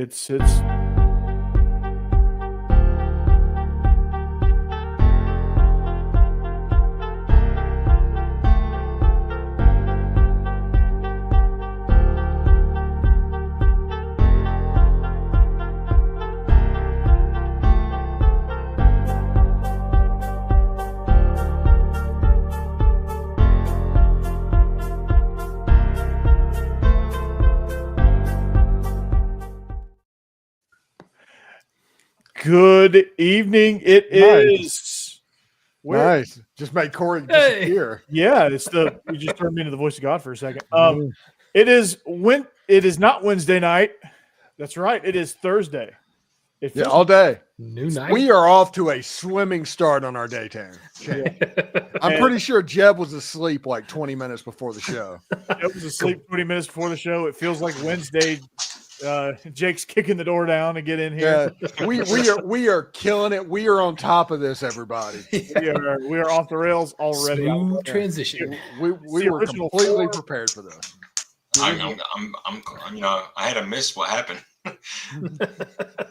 It's good evening. It Nice. is Nice. Just made Corey Hey. disappear. Yeah, you just turned me into the voice of God for a second. It is not Wednesday night. That's right. It is Thursday. It Yeah, feels all day. New night. We are off to a swimming start on our daytime. I'm pretty sure Jeb was asleep like 20 minutes before the show. I was asleep 20 minutes before the show. It feels like Wednesday. Jake's kicking the door down to get in here. Yeah, we are killing it. We are on top of this, everybody. We are off the rails already. Smooth transition. We the were original completely four. prepared for this. I'm I had to miss what happened.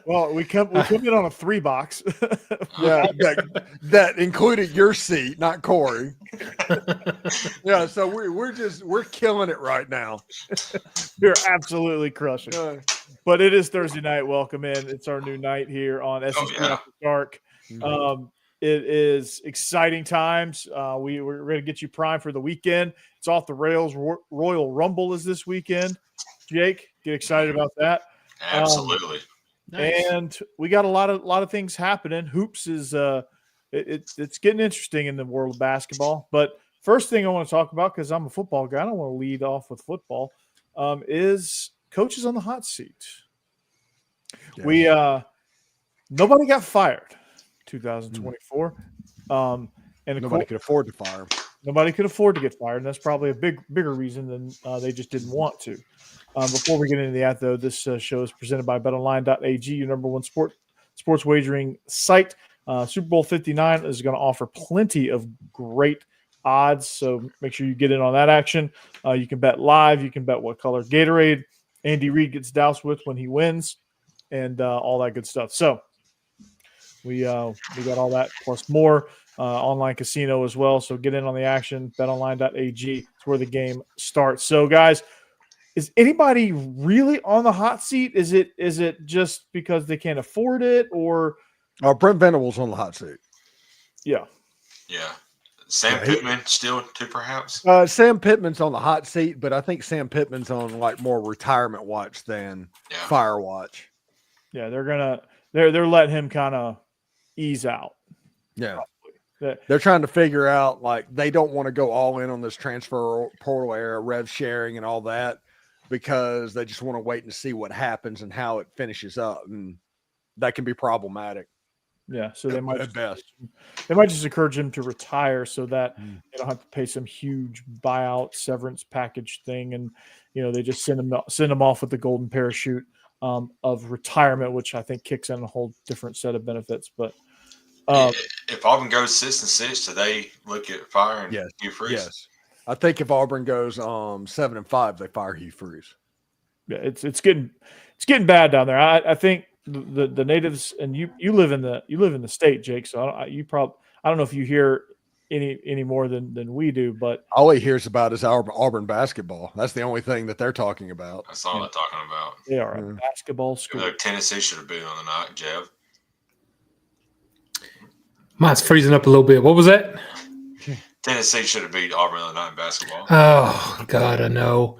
Well, we come in on a 3-box. Yeah, that included your seat, not Corey. Yeah, so we're killing it right now. We're absolutely crushing. But it is Thursday night. Welcome in. It's our new night here on SEC After Dark. It is exciting times. We're going to get you primed for the weekend. It's off the rails. Royal Rumble is this weekend. Jake, get excited about that. Absolutely. Nice. And we got a lot of things happening. Hoops is it's getting interesting in the world of basketball. But first thing I want to talk about, because I'm a football guy, I don't want to lead off with football, is coaches on the hot seat. Yes. We nobody got fired 2024. And Nobody could afford to fire him. Nobody could afford to get fired, and that's probably a bigger reason than they just didn't want to. Before we get into that, though, this show is presented by BetOnline.ag, your number one sports wagering site. Super Bowl 59 is going to offer plenty of great odds, so make sure you get in on that action. You can bet live. You can bet what color Gatorade Andy Reid gets doused with when he wins, and all that good stuff. So we got all that plus more. Online casino as well. So get in on the action. BetOnline.ag. It's where the game starts. So, guys, is anybody really on the hot seat? Is it just because they can't afford it, or? Brent Venables on the hot seat. Yeah. Yeah. Sam Pittman still too, perhaps. Sam Pittman's on the hot seat, but I think Sam Pittman's on like more retirement watch than fire watch. Yeah, they're letting him kind of ease out. Yeah. They're trying to figure out, like, they don't want to go all in on this transfer portal era, rev sharing and all that, because they just want to wait and see what happens and how it finishes up. And that can be problematic. Yeah. So they might just encourage him to retire so that they don't have to pay some huge buyout severance package thing. And, they just send him off with the golden parachute of retirement, which I think kicks in a whole different set of benefits. But if Auburn goes 6-6, do they look at firing Hugh Freeze? Yes. I think if Auburn goes 7-5, they fire Hugh Freeze. Yeah, it's getting bad down there. I think the natives, and you live in the state, Jake. So I don't know if you hear any more than we do, but all he hears about is Auburn basketball. That's the only thing that they're talking about. That's all they're talking about. They are a basketball school. Tennessee should have been on the night, Jeff. Mine's freezing up a little bit. What was that? Tennessee should have beat Auburn on the night in basketball. Oh, God, I know.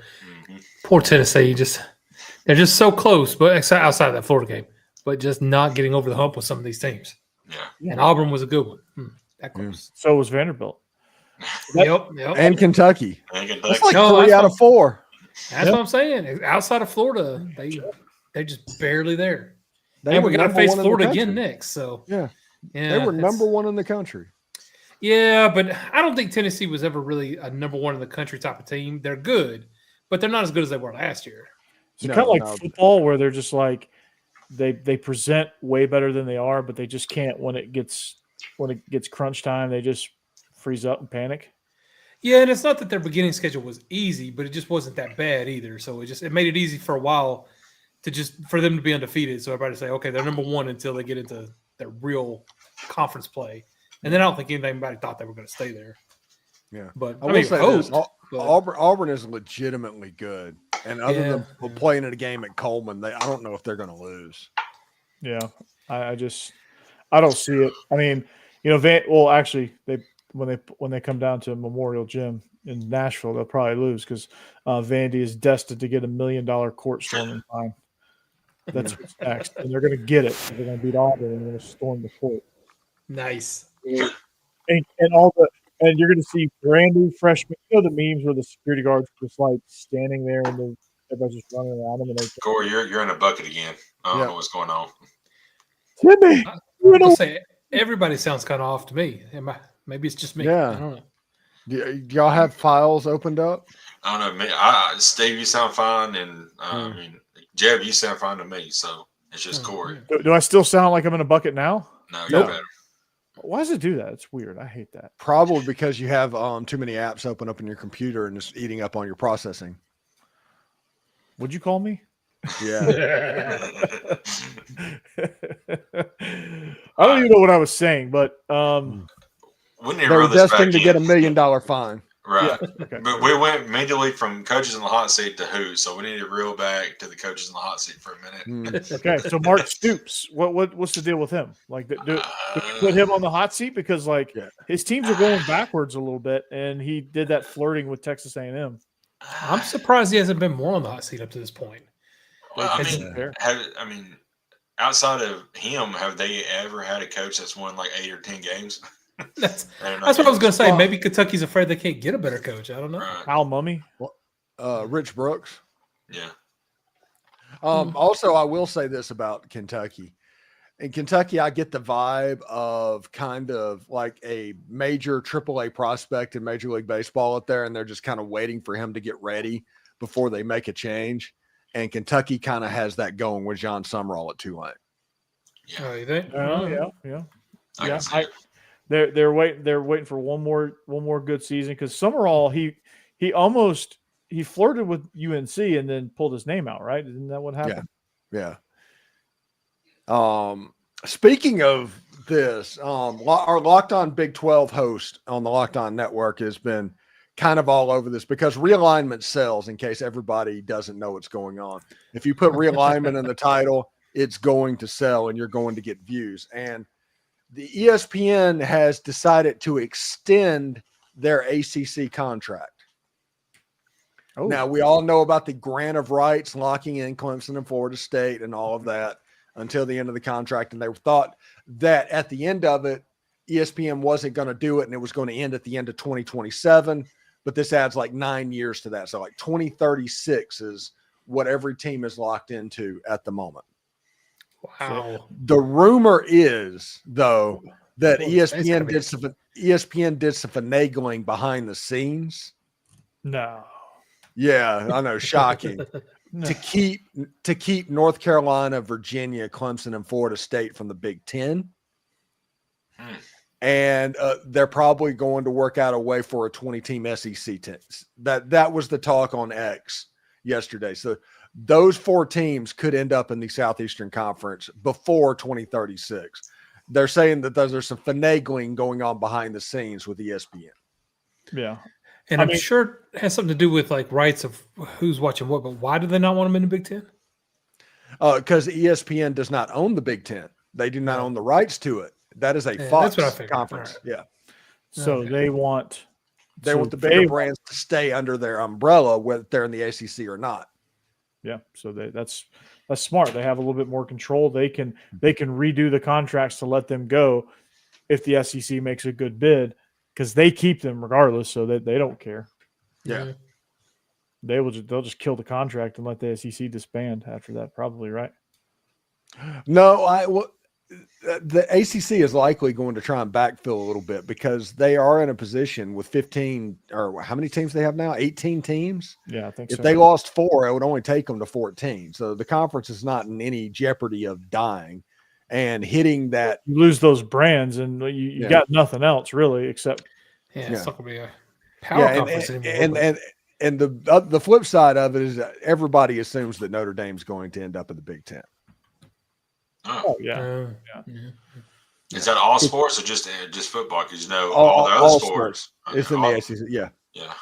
Poor Tennessee. They're just so close, but outside of that Florida game, but just not getting over the hump with some of these teams. Yeah. And Auburn was a good one. That close. So was Vanderbilt. Yep. And Kentucky. That's like 3 out of 4. That's what I'm saying. Outside of Florida, they're just barely there. We're going to face Florida again next. So yeah, they were number 1 in the country. Yeah, but I don't think Tennessee was ever really a number 1 in the country type of team. They're good, but they're not as good as they were last year. It's kind of like football, where they're just like they present way better than they are, but they just can't when it gets crunch time. They just freeze up and panic. Yeah, and it's not that their beginning schedule was easy, but it just wasn't that bad either. So it made it easy for a while to just for them to be undefeated. So everybody say, okay, they're number one until they get into their real conference play. And then I don't think anybody thought they were going to stay there. Yeah, But I will say this: but, Auburn is legitimately good, and other than playing in a game at Coleman, I don't know if they're going to lose. Yeah, I don't see it. I mean, actually, when they come down to Memorial Gym in Nashville, they'll probably lose because Vandy is destined to get $1 million court storming fine. That's what's next, and they're going to get it. They're going to beat Auburn and they're going to storm the court. nice. And you're going to see brand new freshmen. You know the memes where the security guards just like standing there and everybody's just running around them. And Corey, you're in a bucket again. I don't know what's going on. Timmy, I'll say everybody sounds kind of off to me. Maybe it's just me. Yeah. I don't know. Do y'all have files opened up? I don't know. Steve, you sound fine, and I mean, Jeb, you sound fine to me. So it's just Corey. do I still sound like I'm in a bucket now? No, you're better. Why does it do that? It's weird. I hate that. Probably because you have too many apps open up in your computer and it's eating up on your processing. Would you call me? Yeah. I don't even know what I was saying, but we need to they're reel this back destined to get in. $1 million fine. Right. Yeah, okay. But we went immediately from coaches in the hot seat to who, so we need to reel back to the coaches in the hot seat for a minute. Okay, so Mark Stoops, what's the deal with him? Like, do we put him on the hot seat because his teams are going backwards a little bit, and he did that flirting with Texas A&M. I'm surprised he hasn't been more on the hot seat up to this point. Well, I mean, outside of him, have they ever had a coach that's won like 8 or 10 games? That's what I was going to say. Maybe Kentucky's afraid they can't get a better coach. I don't know. Right. Kyle Mummy, Rich Brooks. Yeah. Also, I will say this about Kentucky. In Kentucky, I get the vibe of kind of like a major AAA prospect in Major League Baseball out there, and they're just kind of waiting for him to get ready before they make a change. And Kentucky kind of has that going with John Summerall at Tulane. Yeah. Oh, you think? yeah. They're waiting for one more good season because Summerall he flirted with UNC and then pulled his name out, right? Isn't that what happened? Yeah. Speaking of this, our Locked On Big 12 host on the Locked On Network has been kind of all over this because realignment sells, in case everybody doesn't know what's going on. If you put realignment in the title, it's going to sell and you're going to get views. And the ESPN has decided to extend their ACC contract. Oh. Now, we all know about the grant of rights locking in Clemson and Florida State and all of that until the end of the contract. And they thought that at the end of it, ESPN wasn't going to do it and it was going to end at the end of 2027. But this adds like 9 years to that. So like 2036 is what every team is locked into at the moment. Wow. The rumor is, though, that ESPN did some finagling behind the scenes. No. Yeah, I know, shocking. No. To keep North Carolina, Virginia, Clemson, and Florida State from the Big Ten. And they're probably going to work out a way for a 20-team SEC team. That was the talk on X yesterday. So those 4 teams could end up in the Southeastern Conference before 2036. They're saying that there's some finagling going on behind the scenes with ESPN. Yeah. And I'm sure it has something to do with like rights of who's watching what, but why do they not want them in the Big Ten? Because ESPN does not own the Big Ten. They do not own the rights to it. That is a Fox conference. Right. Yeah. So they want the bigger brands to stay under their umbrella, whether they're in the ACC or not. Yeah. So that's smart. They have a little bit more control. They can redo the contracts to let them go if the SEC makes a good bid because they keep them regardless, so that they don't care. Yeah. They'll just kill the contract and let the SEC disband after that, probably, right? No, the ACC is likely going to try and backfill a little bit because they are in a position with 15 or how many teams they have now? 18 teams. Yeah, I think if so. they lost 4, it would only take them to 14. So the conference is not in any jeopardy of dying and hitting that. You lose those brands and you got nothing else really except. It's not going to be a power conference anymore. And the flip side of it is that everybody assumes that Notre Dame's going to end up in the Big Ten. Oh yeah. Is that all sports or just football? Because all the other sports. It's in the ACC. Yeah. Yeah.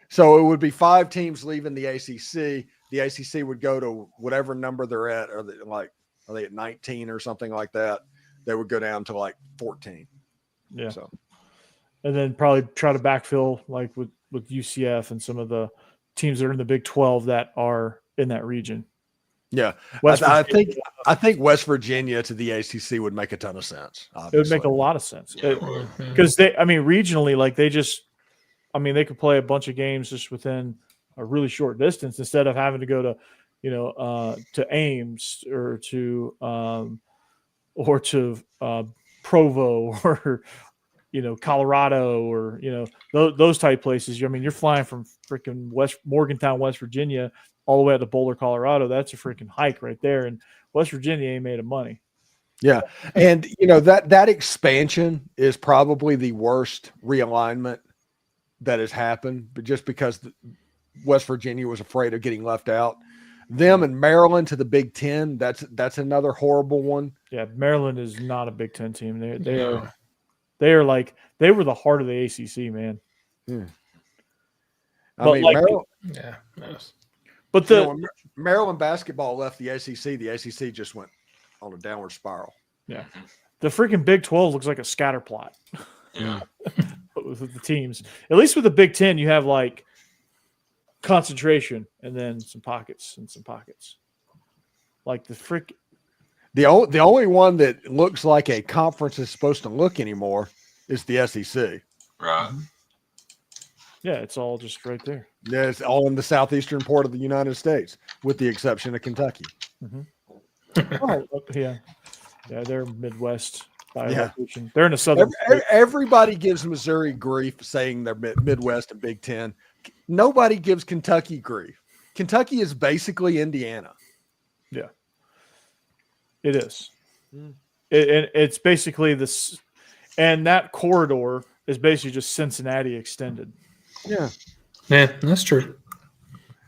So it would be 5 teams leaving the ACC. The ACC would go to whatever number they're at. Are they at 19 or something like that? They would go down to like 14. Yeah. So, and then probably try to backfill like with UCF and some of the teams that are in the Big 12 that are in that region. Yeah, I think West Virginia to the ACC would make a ton of sense. Obviously. It would make a lot of sense because regionally, like they could play a bunch of games just within a really short distance instead of having to go to, to Ames or to Provo or, Colorado or, those type places. You're flying from freaking Morgantown, West Virginia, all the way out to Boulder, Colorado. That's a freaking hike right there. And West Virginia ain't made of money. Yeah. And, that expansion is probably the worst realignment that has happened, but just because West Virginia was afraid of getting left out. Them and Maryland to the Big Ten, that's another horrible one. Yeah, Maryland is not a Big Ten team. They were the heart of the ACC, man. Yeah. Maryland. Yeah. But Maryland basketball left the ACC. The ACC just went on a downward spiral. Yeah, the freaking Big 12 looks like a scatter plot. Yeah, with the teams. At least with the Big 10, you have like concentration and then some pockets and some pockets. Like the only one that looks like a conference is supposed to look anymore is the SEC. Right. Yeah, it's all just right there. Yeah, it's all in the southeastern part of the United States, with the exception of Kentucky. Oh, yeah. Yeah, they're Midwest by location. They're in the southern. Everybody gives Missouri grief saying they're Midwest and Big Ten. Nobody gives Kentucky grief. Kentucky is basically Indiana. Yeah, it is. It's basically this, and that corridor is basically just Cincinnati extended. Yeah, that's true.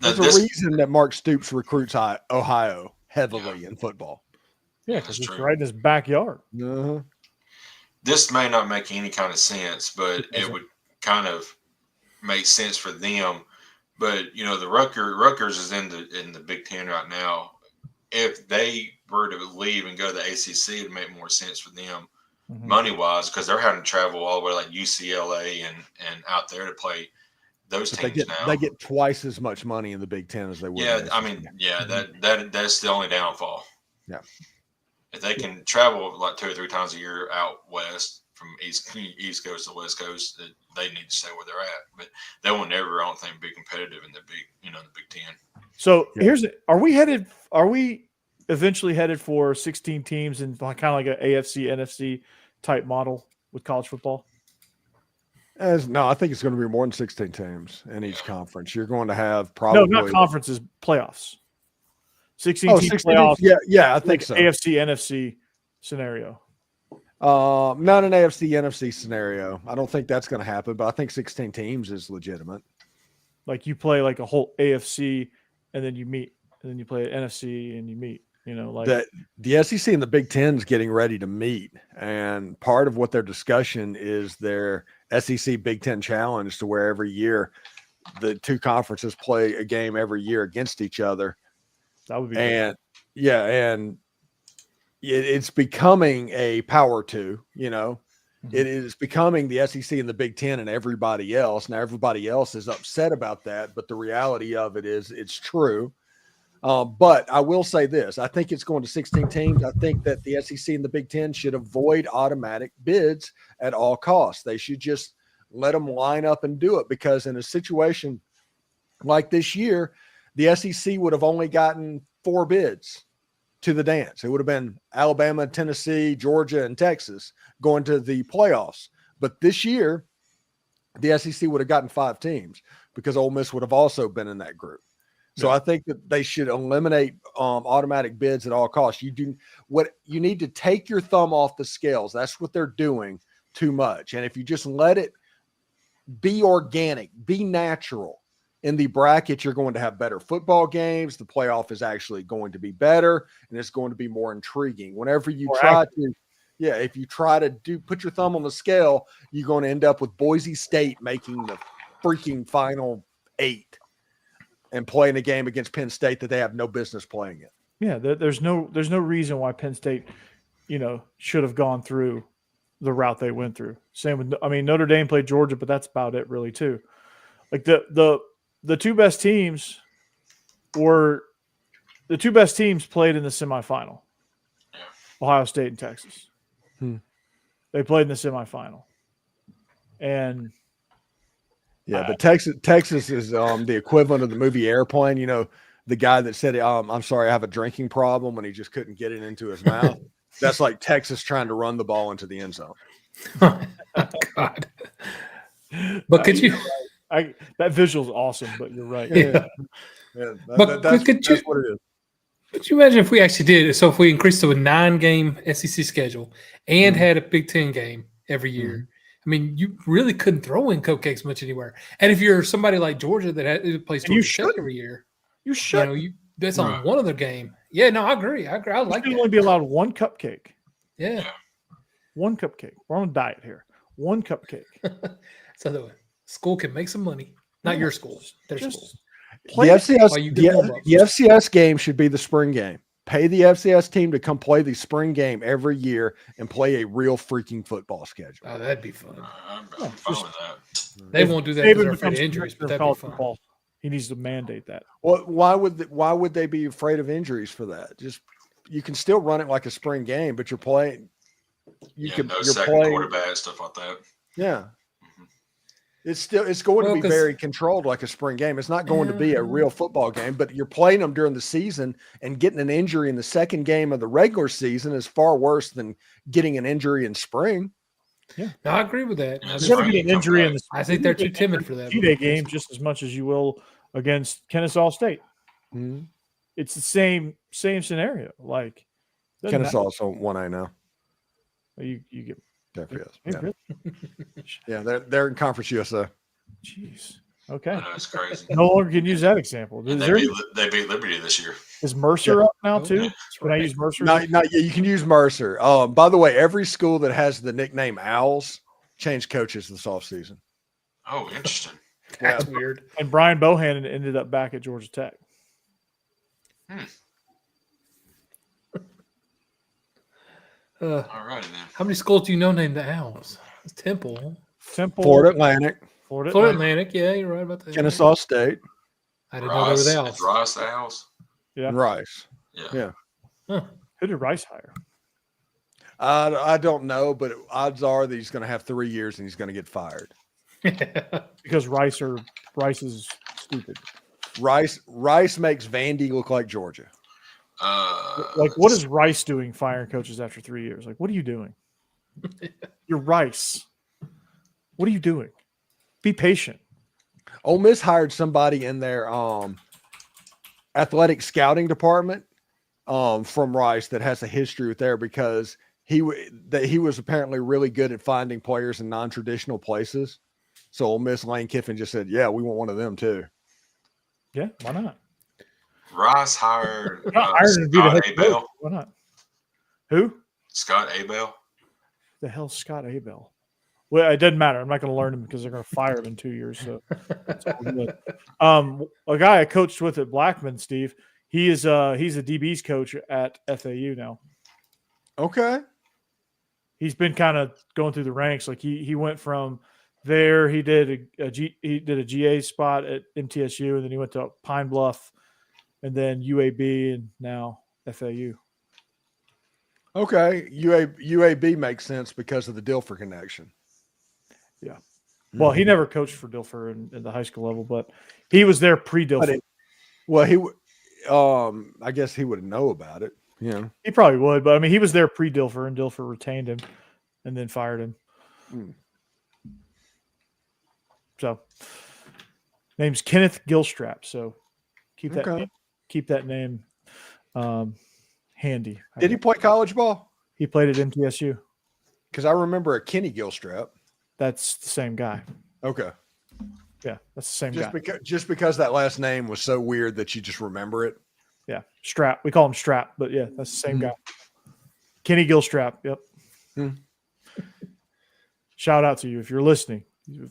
There's a reason that Mark Stoops recruits Ohio heavily in football. Yeah, because it's right in his backyard. Uh-huh. This may not make any kind of sense, but it would kind of make sense for them. But the Rutgers is in the Big Ten right now. If they were to leave and go to the ACC, it'd make more sense for them money wise because they're having to travel all the way like UCLA and out there to play those teams now. They get twice as much money in the Big Ten as they would. Yeah, that's the only downfall. Yeah. If they can travel like 2 or 3 times a year out west from East Coast to West Coast, they need to stay where they're at. But they will never, I don't think, be competitive in the Big Ten. So are we eventually headed for 16 teams and kind of like an AFC, NFC type model with college football? No, I think it's going to be more than 16 teams in each conference. You're going to have probably not conferences, playoffs. 16 team playoffs. Yeah, I think so. AFC, NFC scenario. Not an AFC, NFC scenario. I don't think that's going to happen, but I think 16 teams is legitimate. Like you play like a whole AFC and then you meet, and then you play NFC and you meet. The SEC and the Big Ten is getting ready to meet, and part of what their discussion is their SEC Big Ten Challenge, to where every year the two conferences play a game every year against each other. That would be and it's becoming a power two. It is becoming the SEC and the Big Ten and everybody else. Now everybody else is upset about that, but the reality of it is it's true. But I will say this. I think it's going to 16 teams. I think that the SEC and the Big Ten should avoid automatic bids at all costs. They should just let them line up and do it, because in a situation like this year, the SEC would have only gotten 4 bids to the dance. It would have been Alabama, Tennessee, Georgia, and Texas going to the playoffs. But this year, the SEC would have gotten 5 teams because Ole Miss would have also been in that group. So I think that they should eliminate automatic bids at all costs. You need to take your thumb off the scales. That's what they're doing too much. And if you just let it be organic, be natural, in the bracket, you're going to have better football games. The playoff is actually going to be better, and it's going to be more intriguing. Whenever you if you try to put your thumb on the scale, you're going to end up with Boise State making the freaking final 8 and playing a game against Penn State that they have no business playing it. Yeah, there's no reason why Penn State, should have gone through the route they went through. Same with, Notre Dame played Georgia, but that's about it really too. Like the two best teams played in the semifinal. Ohio State and Texas. They played in the semifinal. And but Texas is the equivalent of the movie Airplane. The guy that said, I'm sorry, I have a drinking problem, when he just couldn't get it into his mouth. That's like Texas trying to run the ball into the end zone. God. But could you that visual's awesome, but you're right. Yeah. That's what it is. Could you imagine if we actually did? So if we increased to a 9-game SEC schedule and had a Big Ten game every year, you really couldn't throw in cupcakes much anywhere. And if you're somebody like Georgia that plays Georgia Tech every year, you should. That's on one other game. Yeah, no, I agree. I like that. You only be allowed one cupcake. Yeah. One cupcake. We're on a diet here. One cupcake. So the school can make some money. Not your school. Their school. The FCS game should be the spring game. Pay the FCS team to come play the spring game every year and play a real freaking football schedule. Oh, that'd be fun. I'm fine with that. They won't do that because they're afraid of injuries, but that'd be fun. Football. He needs to mandate that. Well, why would they be afraid of injuries for that? You can still run it like a spring game, but you're playing. Quarterback, stuff like that. Yeah. It's going to be very controlled like a spring game. It's not going to be a real football game, but you're playing them during the season, and getting an injury in the second game of the regular season is far worse than getting an injury in spring. Yeah, no, I agree with that. You're going to get an injury in the I think they're too timid for that. G-Day game just as much as you will against Kennesaw State. Mm-hmm. It's the same scenario. Like Kennesaw is one I know. You get definitely is. Yeah. Yeah, they're in Conference USA. Jeez. Okay. That's crazy. No longer can use that example. They beat Liberty this year. Is Mercer up now too? Can I use Mercer? Not you can use Mercer. By the way, every school that has the nickname Owls changed coaches this offseason. Oh, interesting. That's weird. And Brian Bohannon ended up back at Georgia Tech. All right, then. How many schools do you know named the Owls? It's Temple, Florida Atlantic. Florida Atlantic. Yeah, you're right about that. Kennesaw State. I didn't know they were the Owls. Rice, the Owls. Yeah. And Rice. Yeah. Huh. Who did Rice hire? I don't know, but odds are that he's going to have 3 years and he's going to get fired. Because Rice is stupid. Rice makes Vandy look like Georgia. What is Rice doing firing coaches after 3 years? Like, what are you doing? You're Rice. What are you doing? Be patient. Ole Miss hired somebody in their athletic scouting department from Rice that has a history with there, because he was apparently really good at finding players in non-traditional places. So Ole Miss Lane Kiffin just said, "Yeah, we want one of them too." Yeah, why not? Rice hired Scott Abel. Why not? Who? Scott Abel. The hell's Scott Abel? Well, it doesn't matter. I'm not going to learn him because they're going to fire him in 2 years. So, that's all good. A guy I coached with at Blackman, Steve. He's a DB's coach at FAU now. Okay. He's been kind of going through the ranks. Like he went from there. He did a GA spot at MTSU, and then he went to Pine Bluff, and then UAB, and now FAU. Okay, UAB makes sense because of the Dilfer connection. Yeah. Well, he never coached for Dilfer in the high school level, but he was there pre-Dilfer. I guess he would know about it. Yeah, he probably would, but I mean, he was there pre-Dilfer, and Dilfer retained him, and then fired him. So, name's Kenneth Gilstrap. So, keep that name handy. Did he play college ball? He played at MTSU. Because I remember a Kenny Gilstrap. That's the same guy. Okay. Yeah, that's the same guy. Just because that last name was so weird that you just remember it. Yeah, Strap. We call him Strap, but yeah, that's the same guy. Kenny Gilstrap. Yep. Shout out to you if you're listening.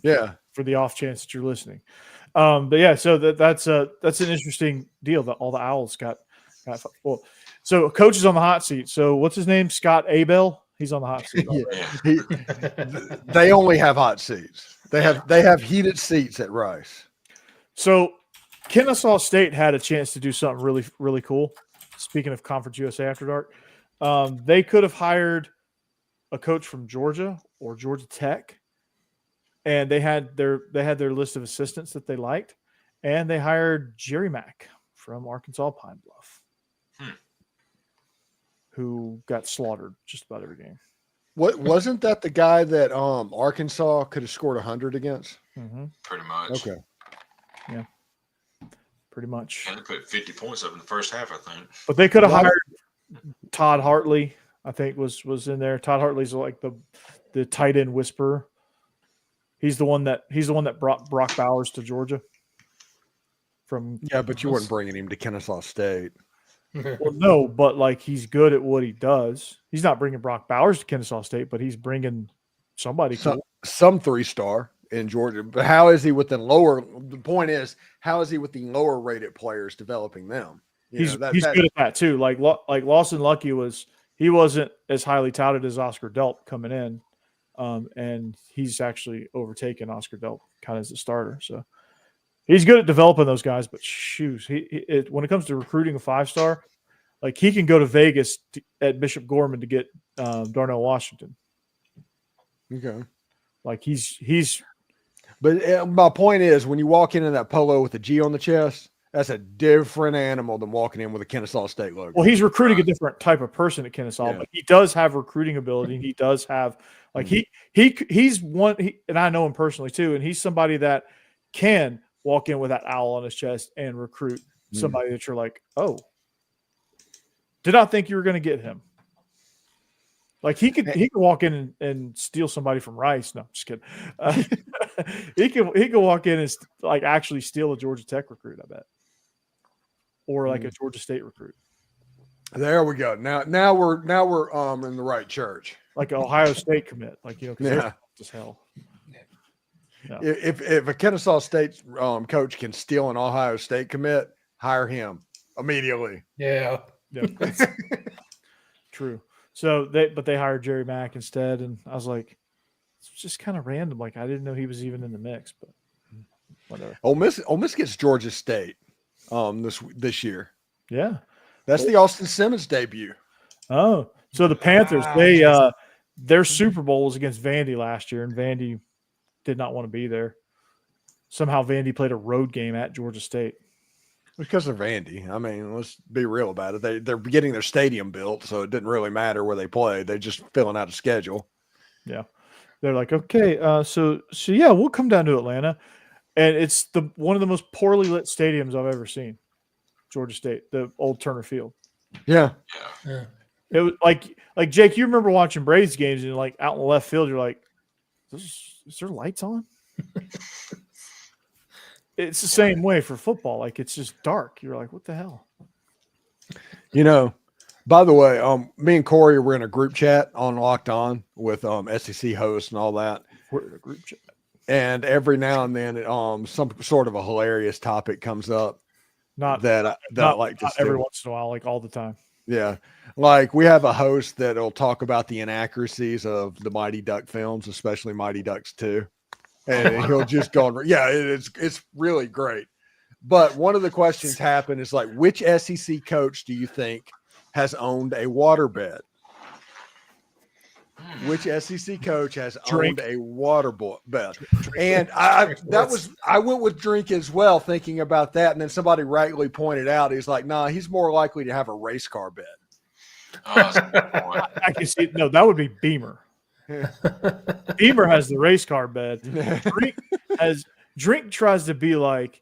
Yeah. For the off chance that you're listening. But yeah, so that's an interesting deal that all the Owls got. Well, so coach is on the hot seat. So what's his name? Scott Abel. He's on the hot seat. They only have hot seats. They have heated seats at Rice. So Kennesaw State had a chance to do something really, really cool. Speaking of Conference USA After Dark, they could have hired a coach from Georgia or Georgia Tech, and they had their list of assistants that they liked, and they hired Jerry Mack from Arkansas Pine Bluff, who got slaughtered just about every game. What wasn't that the guy that Arkansas could have scored 100 against? Mm-hmm. Pretty much. Okay. Yeah. Pretty much. And they put 50 points up in the first half, I think. But they could have hired Todd Hartley, I think was in there. Todd Hartley's like the tight end whisperer. He's the one that brought Brock Bowers to Georgia. But you weren't bringing him to Kennesaw State. Well, no, but like he's good at what he does. He's not bringing Brock Bowers to Kennesaw State, but he's bringing somebody cool. Some 3-star in Georgia. But how is he with the lower? The point is, how is he with the lower rated players developing them? He's good at that too. Like Lawson Lucky he wasn't as highly touted as Oscar Delp coming in, and he's actually overtaken Oscar Delp kind of as a starter. So he's good at developing those guys. But shoes, when it comes to recruiting a 5-star, like he can go to Vegas at Bishop Gorman to get Darnell Washington. Okay, like he's. But my point is, when you walk into that polo with a G on the chest, that's a different animal than walking in with a Kennesaw State logo. Well, he's recruiting a different type of person at Kennesaw, but he does have recruiting ability. And he does have like he's one, and I know him personally too. And he's somebody that can walk in with that owl on his chest and recruit somebody that you're like, oh, did not think you were going to get him. Like he could walk in and steal somebody from Rice. No, I'm just kidding. He could walk in and like actually steal a Georgia Tech recruit, I bet, or like a Georgia State recruit. There we go. Now we're in the right church. Like an Ohio State commit, like as hell. No. If a Kennesaw State coach can steal an Ohio State commit, hire him immediately. Yeah. True. So they hired Jerry Mack instead, and I was like, it's just kind of random. Like I didn't know he was even in the mix, but whatever. Ole Miss gets Georgia State this year. Yeah, that's the Austin Simmons debut. Oh, so the Panthers their Super Bowl was against Vandy last year, and Vandy did not want to be there. Somehow Vandy played a road game at Georgia State. Because of Vandy. I mean, let's be real about it. They're getting their stadium built, so it didn't really matter where they played. They're just filling out a schedule. Yeah. They're like, okay, so yeah, we'll come down to Atlanta. And it's one of the most poorly lit stadiums I've ever seen. Georgia State, the old Turner Field. Yeah. It was like Jake, you remember watching Braves games and like out in the left field, you're like, is there lights on? It's the same way for football. Like it's just dark. You're like, what the hell? By the way, me and Corey were in a group chat on Locked On with SEC hosts and all that. We're in a group chat. And every now and then some sort of a hilarious topic comes up. Not I like to every once in a while, like all the time. Yeah. Like we have a host that'll talk about the inaccuracies of the Mighty Duck films, especially Mighty Ducks 2. And he'll just go, it's really great. But one of the questions happened is like, which SEC coach do you think has owned a waterbed? Which SEC coach has owned a waterbed? And I went with Drink as well, thinking about that. And then somebody rightly pointed out, he's like, nah, he's more likely to have a race car bed. I can see. No, that would be Beamer. Beamer has the race car bed. Drink tries to be like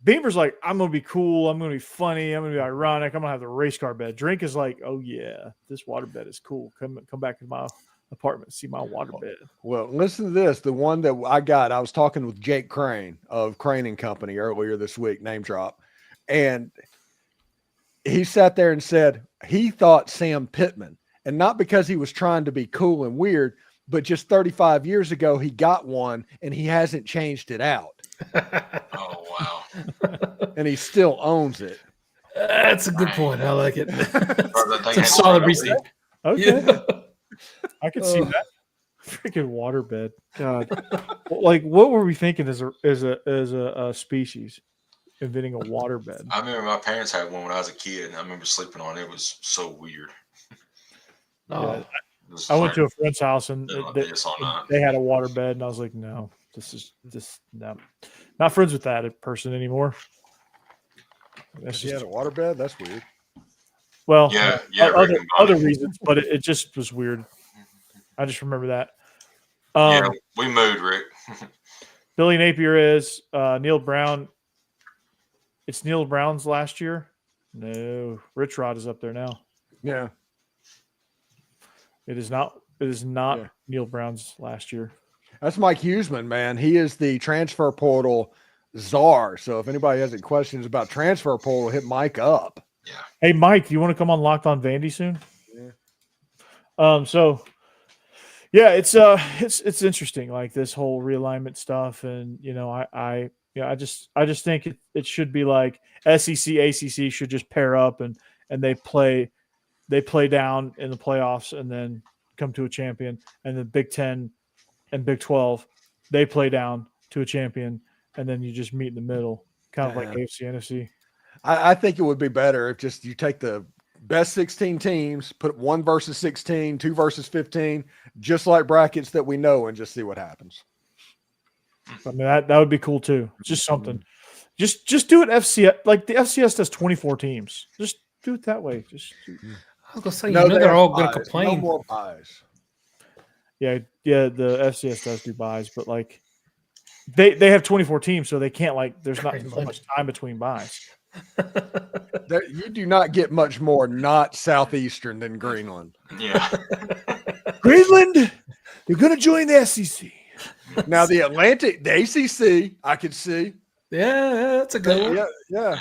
Beamer's like, I'm gonna be cool, I'm gonna be funny, I'm gonna be ironic, I'm gonna have the race car bed. Drink is like, oh yeah, this water bed is cool. Come back to my apartment, see my waterbed. Well, listen to this. The one that I was talking with Jake Crane of Crane and Company earlier this week, name drop. And he sat there and said he thought Sam Pittman, and not because he was trying to be cool and weird, but just 35 years ago, he got one and he hasn't changed it out. Oh, wow. And he still owns it. That's a good point. I like it. That thing It's a has solid no receipt. Okay, Yeah. I can see that. Freaking waterbed. God, like what were we thinking as a species, inventing a waterbed? I remember my parents had one when I was a kid, and I remember sleeping on it. It was so weird. Oh, It was I went like, to a friend's house and like this all night. they had a waterbed, and I was like, no, no, not friends with that person anymore. That's He just, had a waterbed? That's weird. well, Yeah, other reasons, but it just was weird. I just remember that. Yeah, we moved, Rick. Billy Napier is Neil Brown. It's Neil Brown's last year. No, Rich Rod is up there now. Yeah. It is not. It is not Yeah. Neil Brown's last year. That's Mike Huseman, man. He is the transfer portal czar. So if anybody has any questions about transfer portal, hit Mike up. Yeah. Hey, Mike, you want to come on Locked On Vandy soon? Yeah. So yeah, it's interesting, like this whole realignment stuff, and I just think it should be like SEC, ACC should just pair up and they play down in the playoffs and then come to a champion, and the Big 10 and Big 12 they play down to a champion, and then you just meet in the middle, kind of like AFC, NFC. I think it would be better if just you take the best 16 teams, put 1 versus 16, 2 versus 15, just like brackets that we know, and just see what happens. I mean, that would be cool too. Just something. Just do it FCS, like the FCS does 24 teams. Just do it that way. I was gonna say, they're all gonna complain. No more buys. Yeah, the FCS does do buys, but like they have 24 teams, so they can't, like, there's not so much time between buys. You do not get much more not southeastern than Greenland. Yeah. Greenland, they're going to join the SEC. Now the ACC, I could see. Yeah, that's a good one. Yeah.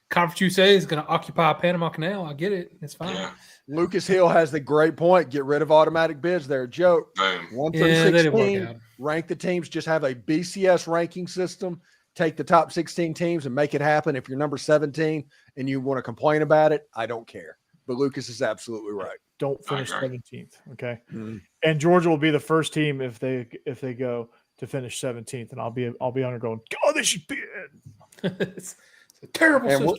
Conference USA is going to occupy Panama Canal. I get it. It's fine. Yeah. Lucas Hill has the great point. Get rid of automatic bids. They're a joke. Boom. 1 Yeah, through that didn't work 16, out. rank the teams. Just have a BCS ranking system. Take the top 16 teams and make it happen. If you're number 17 and you want to complain about it, I don't care. But Lucas is absolutely right. Don't finish 17th, okay? Mhm. And Georgia will be the first team if they go to finish 17th, and I'll be on there going, oh, they should be in. It's a terrible system.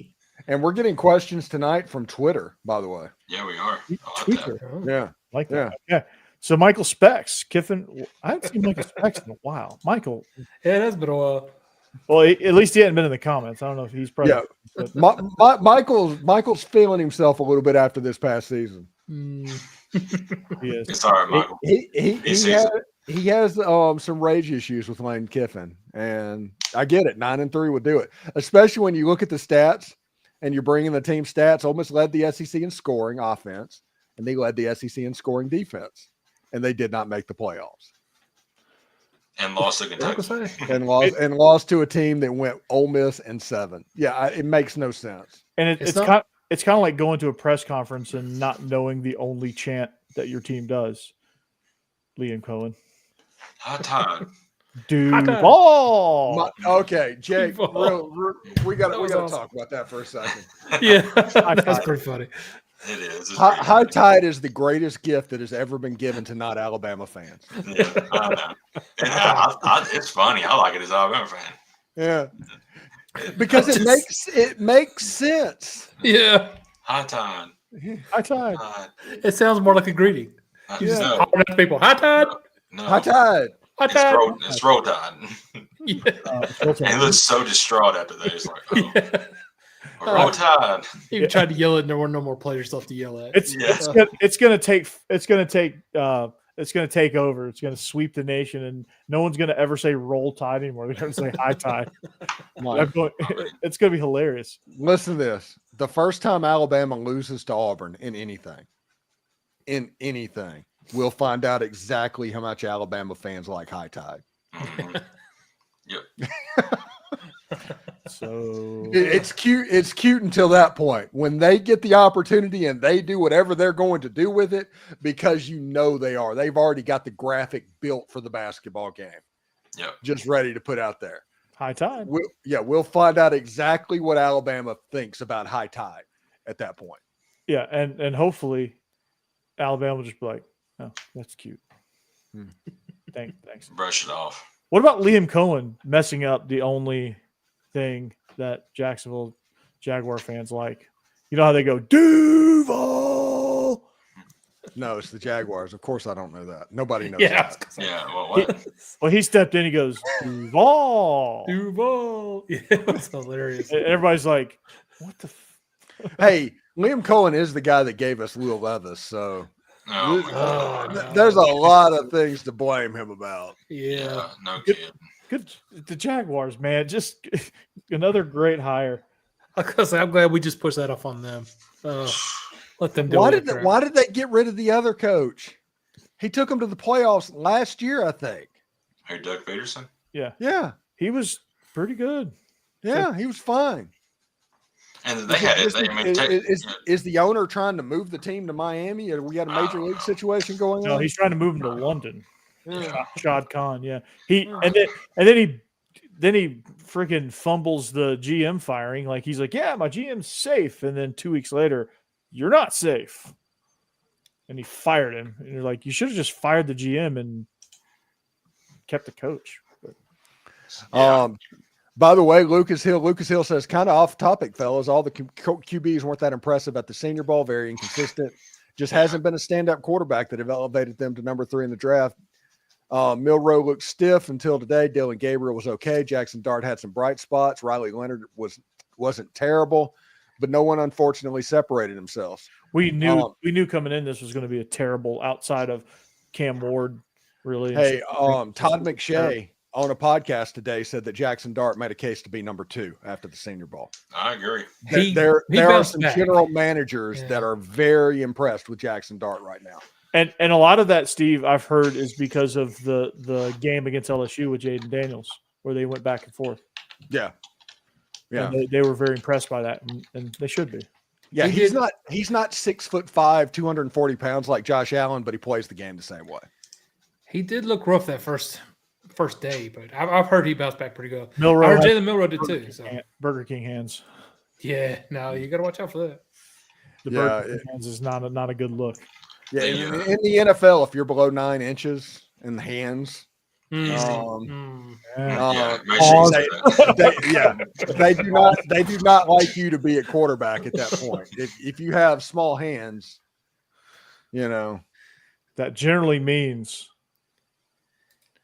And we're getting questions tonight from Twitter, by the way. Yeah, we are. I like Tweeter. that. Oh. Yeah. Like that. Yeah. So Michael Specs, Kiffin. I haven't seen Michael Specs in a while. Michael. Yeah, that's been a while. Well, at least he hadn't been in the comments. I don't know if he's probably. Yeah. Michael's feeling himself a little bit after this past season. He is. It's all right, Michael. He has some rage issues with Lane Kiffin, and I get it. 9-3 would do it, especially when you look at the stats and you're bringing the team stats. Ole Miss led the SEC in scoring offense, and they led the SEC in scoring defense, and they did not make the playoffs. And lost to Kentucky. and lost to a team that went Ole Miss and 7. Yeah, it makes no sense. And it's kind of like going to a press conference and not knowing the only chant that your team does. Liam Cohen. High tide. Duval. Okay, Jake, Duval. we got to awesome. talk about that for a second. Yeah, that's pretty funny. It is. It's High tide is the greatest gift that has ever been given to not Alabama fans. Yeah, I know. And it's funny. I like it as an Alabama fan. Yeah, because it makes sense. Yeah, High tide. High tide. it sounds more like a greeting. Yeah. No, Hollering at people, high tide, no. High tide. high tide. It's roll tide. Yeah. Roll Tide. And he looks so distraught after that. He's like, oh, Yeah. roll tide. He even tried to yell it, and there were no more players left to yell at. It's gonna take over. It's gonna sweep the nation, and no one's gonna ever say roll tide anymore. They're gonna say high tide. It's gonna be hilarious. Listen to this. The first time Alabama loses to Auburn in anything, we'll find out exactly how much Alabama fans like High Tide. Mhm. Yep. So It's cute. It's cute until that point when they get the opportunity and they do whatever they're going to do with it, because they are. They've already got the graphic built for the basketball game. Yep. Just ready to put out there. High Tide. We'll find out exactly what Alabama thinks about High Tide at that point. Yeah, and hopefully Alabama will just be like, "Oh, that's cute." Thanks. Brush it off. What about Liam Cohen messing up the only thing that Jacksonville Jaguar fans like? You know how they go, Duval? No, it's the Jaguars. Of course, I don't know that. Nobody knows Yeah. that. Yeah. Well, what? Well, he stepped in. He goes, Duval. Duval. Yeah, that's hilarious. And everybody's like, what the? Hey, Liam Cohen is the guy that gave us Will Levis, so Oh, my God. no. there's a lot of things to blame him about. Yeah. No kid. Good. The Jaguars, man. Just another great hire. I'm glad we just pushed that off on them. Let them do Why it. did they get rid of the other coach? He took them to the playoffs last year, I think. Hey, Doug Peterson. Yeah, He was pretty good. yeah, he was fine. And they had it. I mean, Is the owner trying to move the team to Miami? Or we got a major league situation going No, on? he's trying to move him to London. Yeah. Shad Khan, yeah. He and then he freaking fumbles the GM firing. Like he's like, yeah, my GM's safe, and then 2 weeks later, you're not safe, and he fired him. And you're like, you should have just fired the GM and kept the coach. But, yeah. By the way, Lucas Hill says, kind of off topic, fellas. All the QBs weren't that impressive at the Senior Bowl. Very inconsistent. Just hasn't been a stand-up quarterback that have elevated them to number 3 in the draft. Milroe looked stiff until today. Dylan Gabriel was okay. Jackson Dart had some bright spots. Riley Leonard wasn't terrible, but no one unfortunately separated themselves. we knew coming in this was going to be a terrible outside of Cam Ward. Really, Hey, Todd McShay on a podcast today said that Jackson Dart made a case to be number 2 after the Senior Bowl. I agree. There are bounced some back. general managers that are very impressed with Jackson Dart right now. And a lot of that, Steve, I've heard is because of the game against LSU with Jaden Daniels, where they went back and forth. Yeah. Yeah. And they were very impressed by that, and they should be. Yeah, he's not 6'5", 240 pounds like Josh Allen, but he plays the game the same way. He did look rough that first day, but I've heard he bounced back pretty good. I Milroe heard had Jalen Milroe did too. So Burger King hands. yeah, no, you got to watch out for that. The Burger King hands is not a good look. Yeah, in the NFL, if you're below 9 inches in the hands, Easy. Yeah. Make sure you say that. they do not like you to be at quarterback at that point. If you have small hands, That generally means.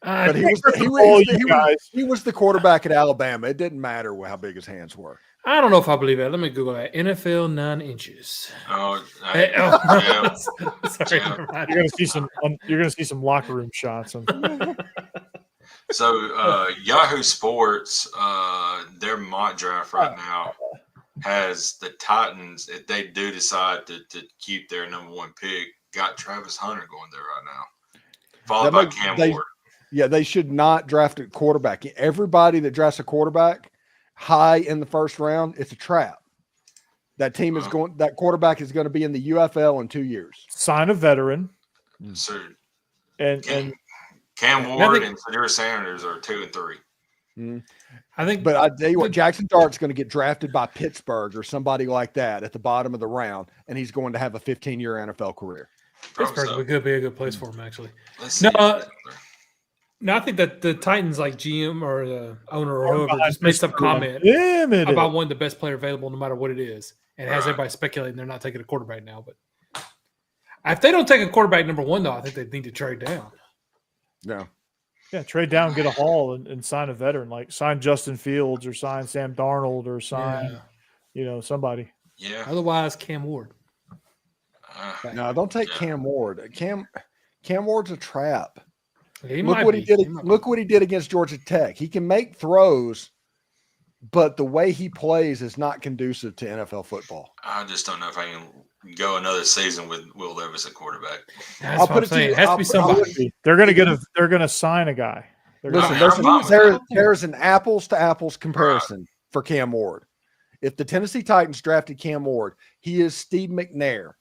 But he was the quarterback at Alabama. It didn't matter how big his hands were. I don't know if I believe that. Let me Google that. NFL 9 inches. Oh, Hey, yeah. Sorry, Yeah. never mind. You're gonna see some locker room shots. So Yahoo Sports, their mock draft right now has the Titans, if they do decide to keep their number 1 pick, got Travis Hunter going there right now, followed by Cam Ward. Yeah, they should not draft a quarterback. Everybody that drafts a quarterback high in the first round, it's a trap. That team is that quarterback is going to be in the UFL in 2 years. Sign a veteran. So And Cam Ward and Sadira Sanders are 2 and 3. I think, But I tell you what, Jackson Dart's going to get drafted by Pittsburgh or somebody like that at the bottom of the round, and he's going to have a 15-year NFL career. Pittsburgh could be a good place for him, actually. Let's see. No, I think that the Titans, like GM or the owner or whoever, just made some comment limited. about one of the best player available, no matter what it is, and has everybody speculating they're not taking a quarterback now. But if they don't take a quarterback number 1, though, I think they need to trade down. No. Yeah, trade down, get a haul, and sign a veteran. Like sign Justin Fields or sign Sam Darnold or sign, somebody. Yeah. Otherwise, Cam Ward. No, don't take Cam Ward. Cam Ward's a trap. Look what he did against Georgia Tech. He can make throws, but the way he plays is not conducive to NFL football. I just don't know if I can go another season with Will Levis at quarterback. That's what I'm saying. It has to be somebody. They're going to sign a guy. There's an apples to apples comparison for Cam Ward. If the Tennessee Titans drafted Cam Ward, he is Steve McNair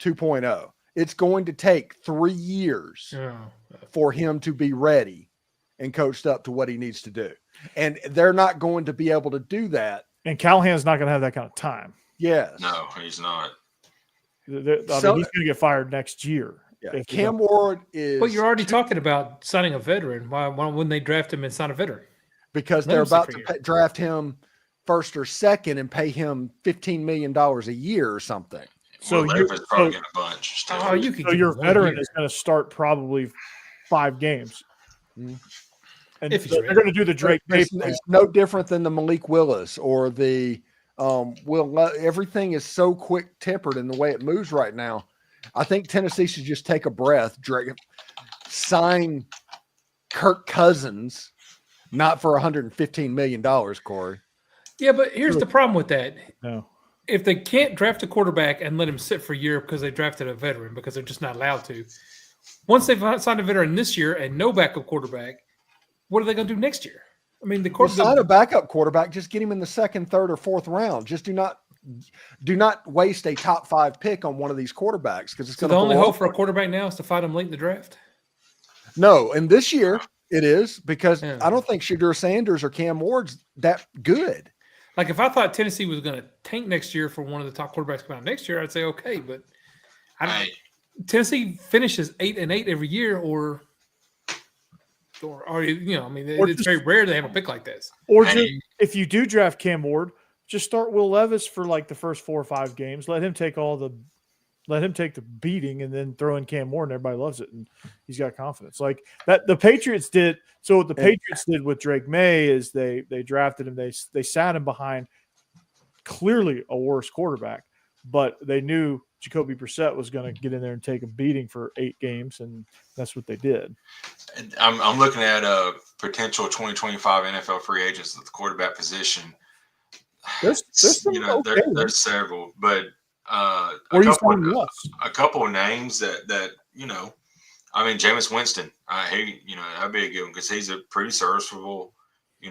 2.0. It's going to take 3 years for him to be ready and coached up to what he needs to do. And they're not going to be able to do that. And Callahan's not going to have that kind of time. Yes. No, he's not. He's going to get fired next year. Yeah. Cam Ward is. But you're already talking about signing a veteran. Why wouldn't they draft him and sign a veteran? Because they're about to draft him first or second and pay him $15 million a year or something. So you're probably getting a bunch. So your veteran is going to start probably 5 games. Mm-hmm. And they're going to do the Drake. It's no different than the Malik Willis or the everything is so quick tempered in the way it moves right now. I think Tennessee should just take a breath, sign Kirk Cousins, not for $115 million, Corey. Yeah, but here's the problem with that. No. If they can't draft a quarterback and let him sit for a year because they drafted a veteran because they're just not allowed to, once they've signed a veteran this year and no backup quarterback, what are they going to do next year? I mean, sign a backup quarterback. Just get him in the 2nd, 3rd, or 4th round. Just do not waste a top 5 pick on one of these quarterbacks because it's going to. The only hope for a quarterback now is to find him late in the draft. No, and this year it is because I don't think Shedeur Sanders or Cam Ward's that good. Like if I thought Tennessee was going to tank next year for one of the top quarterbacks coming out next year, I'd say okay, but Tennessee finishes 8-8 every year, or it's very rare they have a pick like this. Or if you do draft Cam Ward, just start Will Levis for like the first 4 or 5 games. Let him take the beating, and then throw in Cam Ward, and everybody loves it, and he's got confidence. Like that, the Patriots did. So what the Patriots did with Drake May is they drafted him. They sat him behind clearly a worse quarterback, but they knew Jacoby Brissett was going to get in there and take a beating for 8 games, and that's what they did. And I'm looking at potential 2025 NFL free agents at the quarterback position. There's there's several, but a couple of names that I mean, Jameis Winston. That'd be a good one because he's a pretty serviceable. They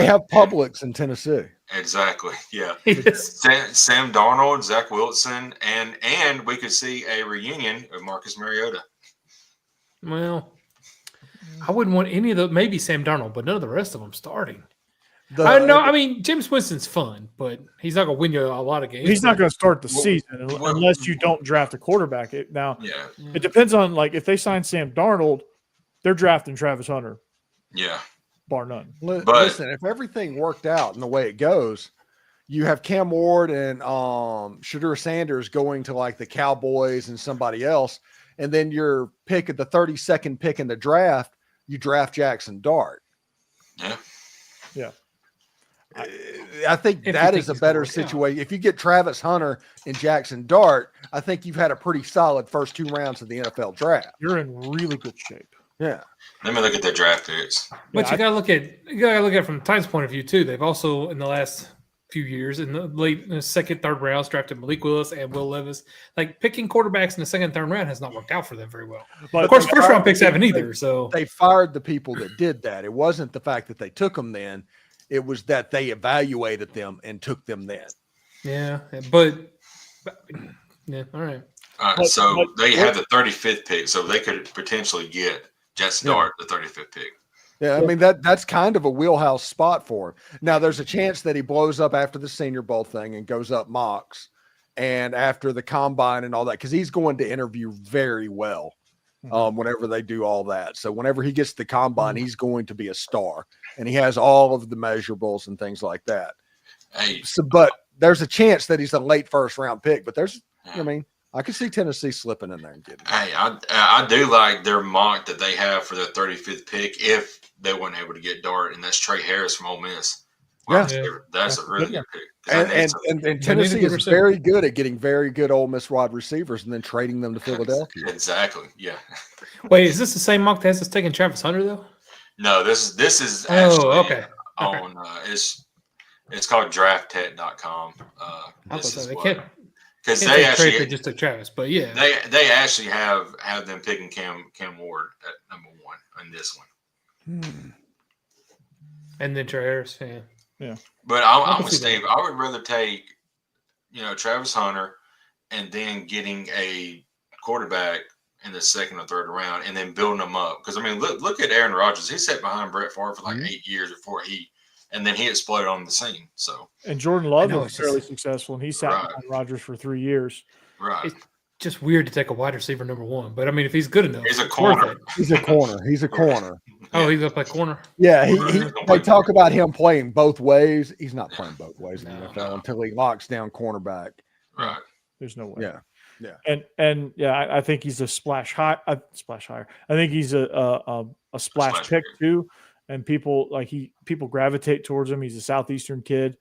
have Publix in Tennessee. Exactly. Yeah. Sam Darnold, Zach Wilson, and we could see a reunion of Marcus Mariota. Well, I wouldn't want any of the maybe Sam Darnold, but none of the rest of them starting. I mean, James Winston's fun, but he's not going to win you a lot of games. He's not going to start the season unless you don't draft a quarterback. It depends on, like, if they sign Sam Darnold, they're drafting Travis Hunter. Yeah. Bar none. Listen, if everything worked out in the way it goes, you have Cam Ward and Shedeur Sanders going to like the Cowboys and somebody else, and then your pick at the 32nd pick in the draft, you draft Jackson Dart. Yeah. Yeah. I think that is a better situation. If you get Travis Hunter and Jackson Dart, I think you've had a pretty solid first 2 rounds of the NFL draft. You're in really good shape. Yeah. Let me look at their draft picks. But you gotta look at it from the Titans' point of view too. They've also in the last few years in the late 2nd, 3rd rounds drafted Malik Willis and Will Levis. Like picking quarterbacks in the 2nd, 3rd round has not worked out for them very well. But of course, first round picks haven't either. So they fired the people that did that. It wasn't the fact that they took them then. It was that they evaluated them and took them then. Yeah, all right. So they had the 35th pick, so they could potentially get Jackson Dart, the 35th pick. Yeah, I mean that's kind of a wheelhouse spot for him. Now there's a chance that he blows up after the Senior Bowl thing and goes up mocks, and after the combine and all that, because he's going to interview very well. Whenever they do all that. So whenever he gets to the combine, he's going to be a star, and he has all of the measurables and things like that. But there's a chance that he's a late 1st round pick, but I can see Tennessee slipping in there and getting it. I do like their mock that they have for their 35th pick if they weren't able to get Dart, and that's Trey Harris from Ole Miss. Wow, that's a really good pick. And Tennessee is very good at getting very good Ole Miss wide receivers and then trading them to Philadelphia. Exactly. Yeah. Wait, is this the same mock test that's taking Travis Hunter though? No, this is actually okay. On it's called drafttech.com. because Can't they say actually they just took Travis, but yeah, they actually have them picking Cam Ward at number 1 on this one. and then Trey Harris, Yeah. But I I'm can with see Steve. that. I would rather take, Travis Hunter and then getting a quarterback in the second or third round and then building them up. Because, I mean, look at Aaron Rodgers. He sat behind Brett Favre for like 8 years before and then he exploded on the scene. So, And Jordan Love know, was it's fairly just- successful, and he sat Right. behind Rodgers for 3 years. right. It's just weird to take a wide receiver number 1, but I mean, if he's good enough, He's a it's worth corner. it. He's a corner. He's a corner. Oh, he's gonna play corner. Yeah, Right. they talk about him playing both ways. He's not playing both ways in the NFL No. until he locks down cornerback. Right. There's no way. Yeah. And I think he's a splash higher. I think he's a splash Splash pick pick. too, and people gravitate towards him. He's a southeastern kid.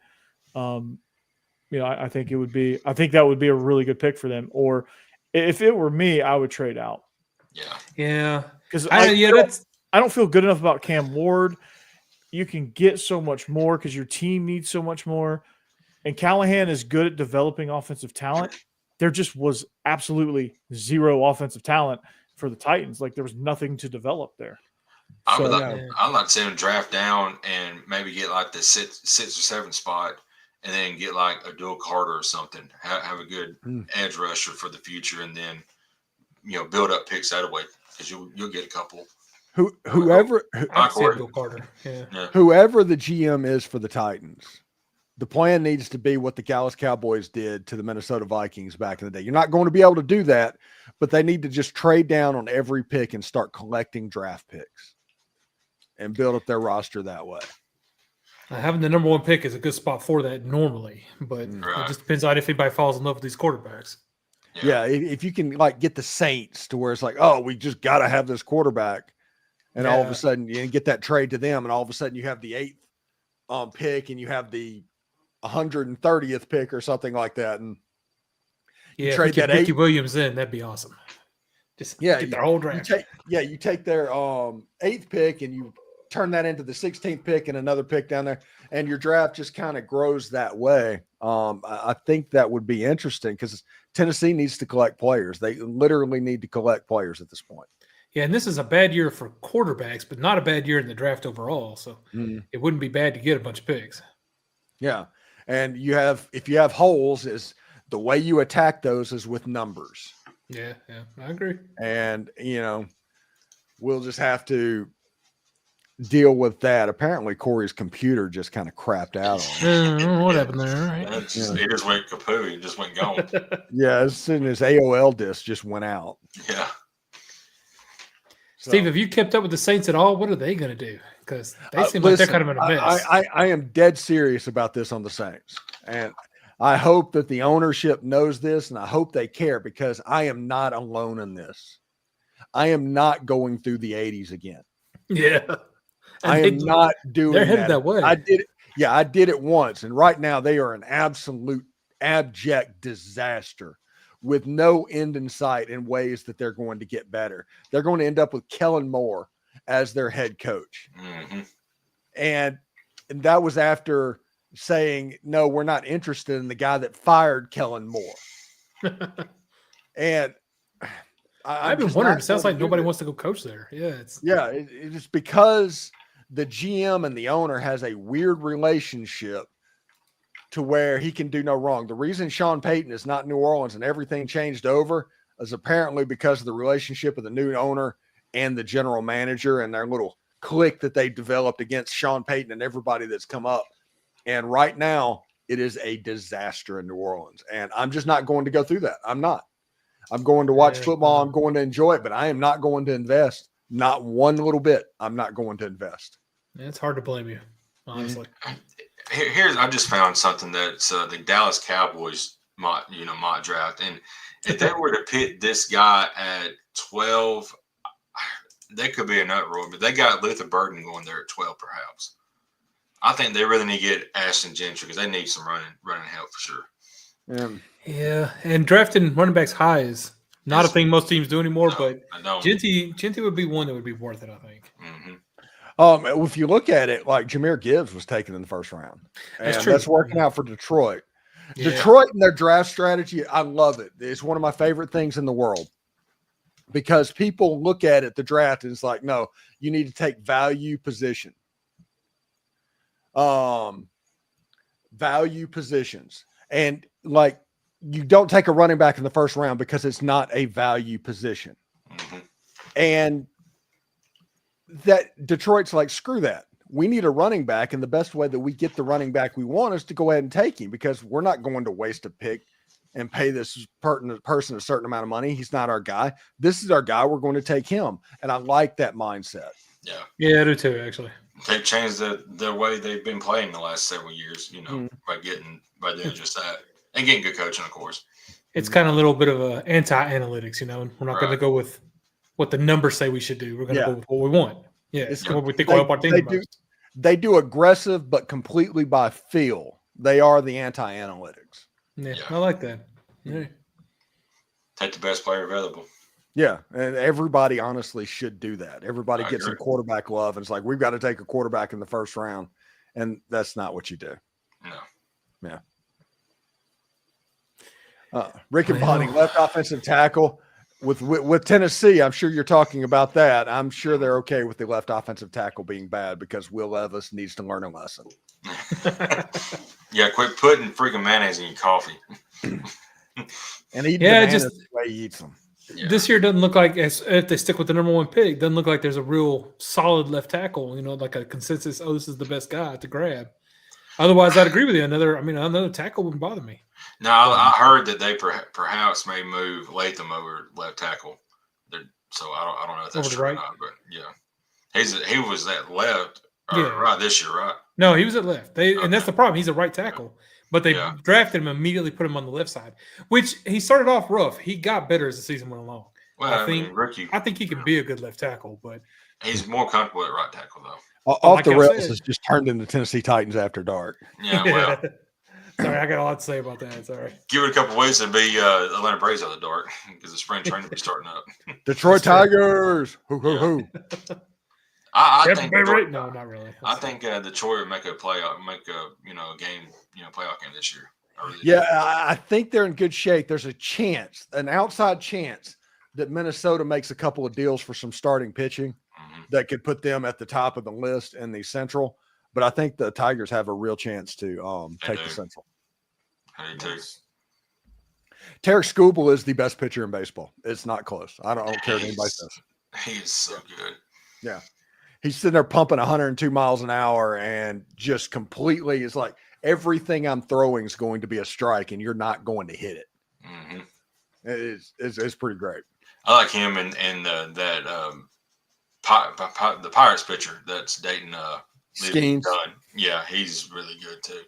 I think that would be a really good pick for them. Or if it were me, I would trade out. Yeah, Because that's I don't feel good enough about Cam Ward. You can get so much more because your team needs so much more. And Callahan is good at developing offensive talent. There just was absolutely zero offensive talent for the Titans. Like there was nothing to develop there. I'd So, like to see him draft down and maybe get like the 6 or 7 spot and then get like a dual Carter or something. Have a good edge rusher for the future and then, build up picks that way because you'll get a couple. Whoever I see Bill Carter. Yeah. whoever the GM is for the Titans, the plan needs to be what the Dallas Cowboys did to the Minnesota Vikings back in the day. You're not going to be able to do that, but they need to just trade down on every pick and start collecting draft picks and build up their roster that way. Having the number 1 pick is a good spot for that normally, but it just depends on if anybody falls in love with these quarterbacks. Yeah, if you can like get the Saints to where it's like, oh, we just got to have this quarterback, and all of a sudden you get that trade to them, and all of a sudden you have the 8th pick, and you have the 130th pick or something like that, and you trade that Ricky 8 Williams in, that'd be awesome. Just get their whole draft. You take their 8th pick and you turn that into the 16th pick and another pick down there, and your draft just kind of grows that way. I think that would be interesting because Tennessee needs to collect players. They literally need to collect players at this point. Yeah, and this is a bad year for quarterbacks, but not a bad year in the draft overall. So it wouldn't be bad to get a bunch of picks. Yeah, and if you have holes, is the way you attack those is with numbers. Yeah, I agree. And we'll just have to deal with that. Apparently, Corey's computer just kind of crapped out on him. I don't know what happened there. Right? It just went kapoo. It just went gone. Yeah, as soon as AOL disc just went out. Yeah. Steve, have you kept up with the Saints at all? What are they going to do? Because they seem like they're kind of in a mess. I am dead serious about this on the Saints. And I hope that the ownership knows this, and I hope they care because I am not alone in this. I am not going through the 80s again. Yeah. I am not doing They're headed that way. I did it. Yeah, I did it once. And right now they are an absolute abject disaster with no end in sight in ways that they're going to get better. They're going to end up with Kellen Moore as their head coach. Mm-hmm. And that was after saying, no, we're not interested in the guy that fired Kellen Moore. And I've been wondering, it sounds like nobody wants to go coach there. Yeah. It's because the GM and the owner has a weird relationship to where he can do no wrong. The reason Sean Payton is not in New Orleans and everything changed over is apparently because of the relationship of the new owner and the general manager and their little clique that they developed against Sean Payton and everybody that's come up. And right now it is a disaster in New Orleans. And I'm just not going to go through that. I'm not. I'm going to watch football. I'm going to enjoy it, but I am not going to invest. Not one little bit. I'm not going to invest. It's hard to blame you, honestly. Here's I just found something that's the Dallas Cowboys mock draft, and if they were to pick this guy at 12, they could be an uproar. But they got Luther Burden going there at 12, perhaps. I think they really need to get Ashton Gentry because they need some running help for sure. Yeah, and drafting running backs high is not a thing most teams do anymore. But Gentry would be one that would be worth it, I think. Mm-hmm. If you look at it, like Jahmyr Gibbs was taken in the first round, and that's true. That's working out for Detroit. Yeah. Detroit and their draft strategy, I love it. It's one of my favorite things in the world because people look at it, the draft, and it's like, no, you need to take value position. Value positions. And like, you don't take a running back in the first round because it's not a value position. Mm-hmm. And that Detroit's like, screw that. We need a running back. And the best way that we get the running back we want is to go ahead and take him because we're not going to waste a pick and pay this person a certain amount of money. He's not our guy. This is our guy. We're going to take him. And I like that mindset. Yeah. Yeah, I do too, actually. They've changed the way they've been playing the last several years, you know, by doing just that and getting good coaching, of course. It's kind of a little bit of a anti-analytics, you know. We're not going to go with what the numbers say we should do. We're going to go with what we want. Yeah, it's what we think will help our team most. They do aggressive, but completely by feel. They are the anti-analytics. Yeah, I like that. Yeah. Take the best player available. Yeah, and everybody honestly should do that. Everybody gets some quarterback love, and it's like, we've got to take a quarterback in the first round, and that's not what you do. No. Yeah. Rick and Bonnie, left offensive tackle. With Tennessee, I'm sure you're talking about that. I'm sure they're okay with the left offensive tackle being bad because Will Levis needs to learn a lesson. Yeah, quit putting freaking mayonnaise in your coffee. And eating bananas the way he eats them. Yeah. This year doesn't look like, if they stick with the number one pick, doesn't look like there's a real solid left tackle, you know, like a consensus, this is the best guy to grab. Otherwise, I'd agree with you. Another tackle wouldn't bother me. No, I heard that they perhaps may move Latham over left tackle. So I don't know if that's true or not, but yeah, he was at left right this year, right? No, he was at left. And that's the problem. He's a right tackle, but they drafted him and immediately put him on the left side, which he started off rough. He got better as the season went along. Well, I think he can be a good left tackle, but he's more comfortable at right tackle though. Off the rails has just turned into Tennessee Titans after dark. Yeah, well. Sorry, I got a lot to say about that. Sorry. Give it a couple weeks and be Atlanta Braves out of the dark because the spring training will be starting up. Detroit Tigers. Hoo, hoo, hoo. I think no, not really. I think Detroit would make a playoff, game, playoff game this year. I think they're in good shape. There's a chance, an outside chance, that Minnesota makes a couple of deals for some starting pitching that could put them at the top of the list in the Central. But I think the Tigers have a real chance to take the Central. I do too. Tarek Skubal is the best pitcher in baseball. It's not close. I don't care what anybody says. He is so good. Yeah. He's sitting there pumping 102 miles an hour and just completely is like, everything I'm throwing is going to be a strike and you're not going to hit it. Mm-hmm. It's pretty great. I like him and the Pirates pitcher that's dating Skeens. Yeah, he's really good too.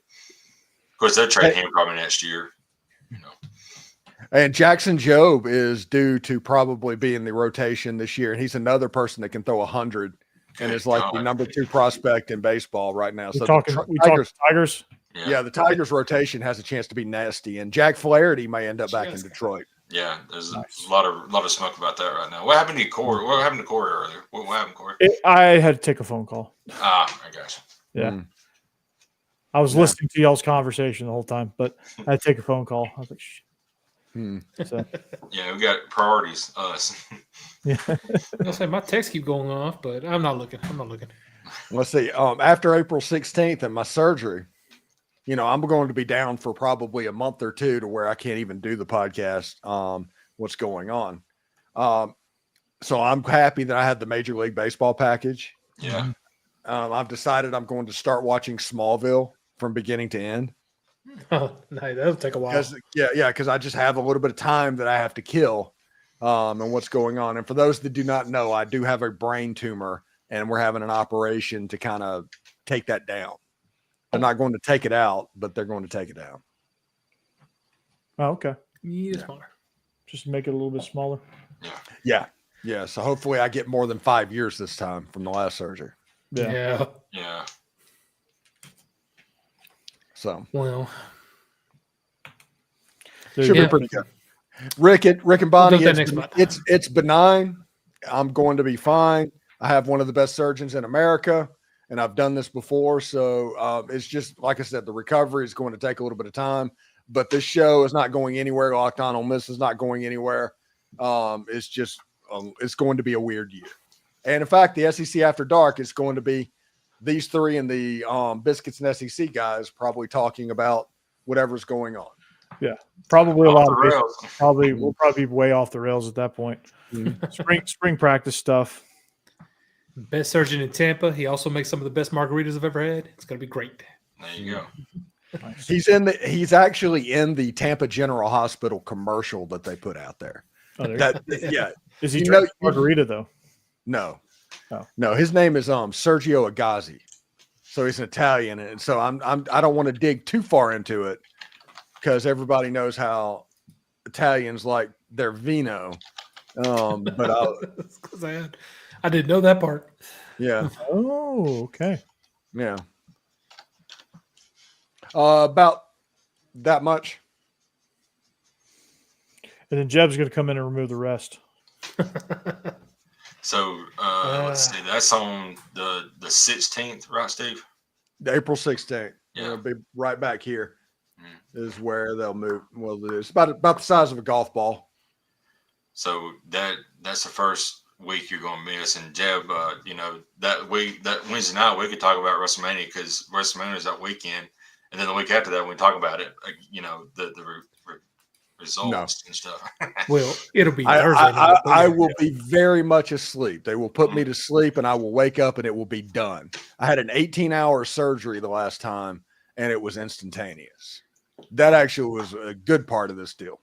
Of course, they'll trade him probably next year. And Jackson Jobe is due to probably be in the rotation this year. And he's another person that can throw 100 and is like the number 2 prospect in baseball right now. So we talking Tigers. Yeah, the Tigers rotation has a chance to be nasty. And Jack Flaherty may end up back in Detroit. Yeah, there's a lot of smoke about that right now. What happened to Corey? What happened to Corey earlier? What happened, Corey? I had to take a phone call. I got you. Yeah. I was listening to y'all's conversation the whole time, but I had to take a phone call. I was like, shit. So. Yeah, we got priorities, us. Yeah. I'll say my texts keep going off, but I'm not looking. Let's see. After April 16th and my surgery, I'm going to be down for probably a month or two to where I can't even do the podcast. What's going on? So I'm happy that I had the Major League Baseball package. Yeah. I've decided I'm going to start watching Smallville from beginning to end. Oh, no, that'll take a while. Because I just have a little bit of time that I have to kill and what's going on. And for those that do not know, I do have a brain tumor and we're having an operation to kind of take that down. They're not going to take it out, but they're going to take it down. Oh, okay. Smaller. Just make it a little bit smaller. Yeah. So hopefully I get more than 5 years this time from the last surgery. Yeah. So Should be pretty good. Rick and Bonnie, it's benign. I'm going to be fine. I have one of the best surgeons in America, and I've done this before. So it's just, like I said, the recovery is going to take a little bit of time, But this show is not going anywhere. Locked On Ole Miss is not going anywhere. It's just it's going to be a weird year. And in fact, the SEC After Dark is going to be these three and the Biscuits and SEC guys probably talking about whatever's going on. Yeah, probably a lot of rails. we'll probably be way off the rails at that point. Spring practice stuff. Best surgeon in Tampa. He also makes some of the best margaritas I've ever had. It's gonna be great. There you go. Nice. He's actually in the Tampa General Hospital commercial that they put out there. Oh, there you That go. yeah. Is he drinking margarita though? No. Oh. No, his name is Sergio Agazzi. So he's an Italian, and so I don't want to dig too far into it because everybody knows how Italians like their vino. But Because I didn't know that part. yeah, Oh, okay. yeah. About that much. And then Jeb's going to come in and remove the rest. So let's see. That's on the 16th, right, Steve? April 16th. Yeah. It'll be right back here. Is where they'll move. Well, it's about the size of a golf ball. So that's the first week you're going to miss. And Jeb, that Wednesday night we could talk about WrestleMania because WrestleMania is that weekend, and then the week after that we talk about it. The results and stuff. Well, it'll be I Thursday. will be very much asleep. They will put me to sleep, and I will wake up, and it will be done. I had an 18-hour surgery the last time, and it was instantaneous. That actually was a good part of this deal.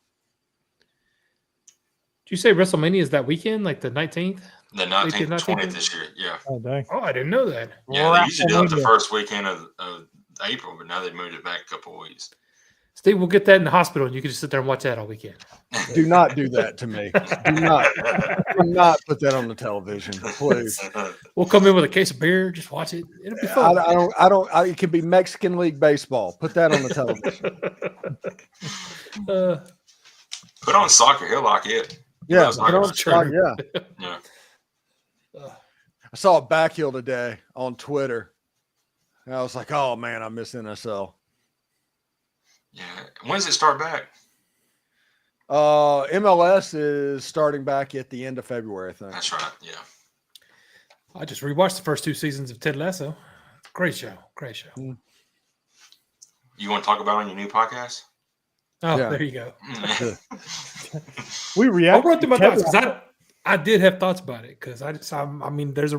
Did you say WrestleMania is that weekend, like the 19th? The 19th, 20th this year, yeah. Oh, dang. Oh, I didn't know that. Yeah, they usually do it the first weekend of April, but now they moved it back a couple of weeks. Steve, we'll get that in the hospital, and you can just sit there and watch that all weekend. Do not do that to me. Do not put that on the television, please. We'll come in with a case of beer, just watch it. It'll be fun. It can be Mexican League baseball. Put that on the television. Put on soccer, he'll like it. Yeah, put on soccer. Yeah. I saw a backheel today on Twitter, and I was like, "Oh man, I miss NSL." Yeah. When does it start back? MLS is starting back at the end of February, I think. That's right. Yeah. I just rewatched the first two seasons of Ted Lasso. Great show. Great show. You want to talk about it on your new podcast? Oh, Yeah. there you go. We I'll react. run through my thoughts because I did have thoughts about it because I mean, there's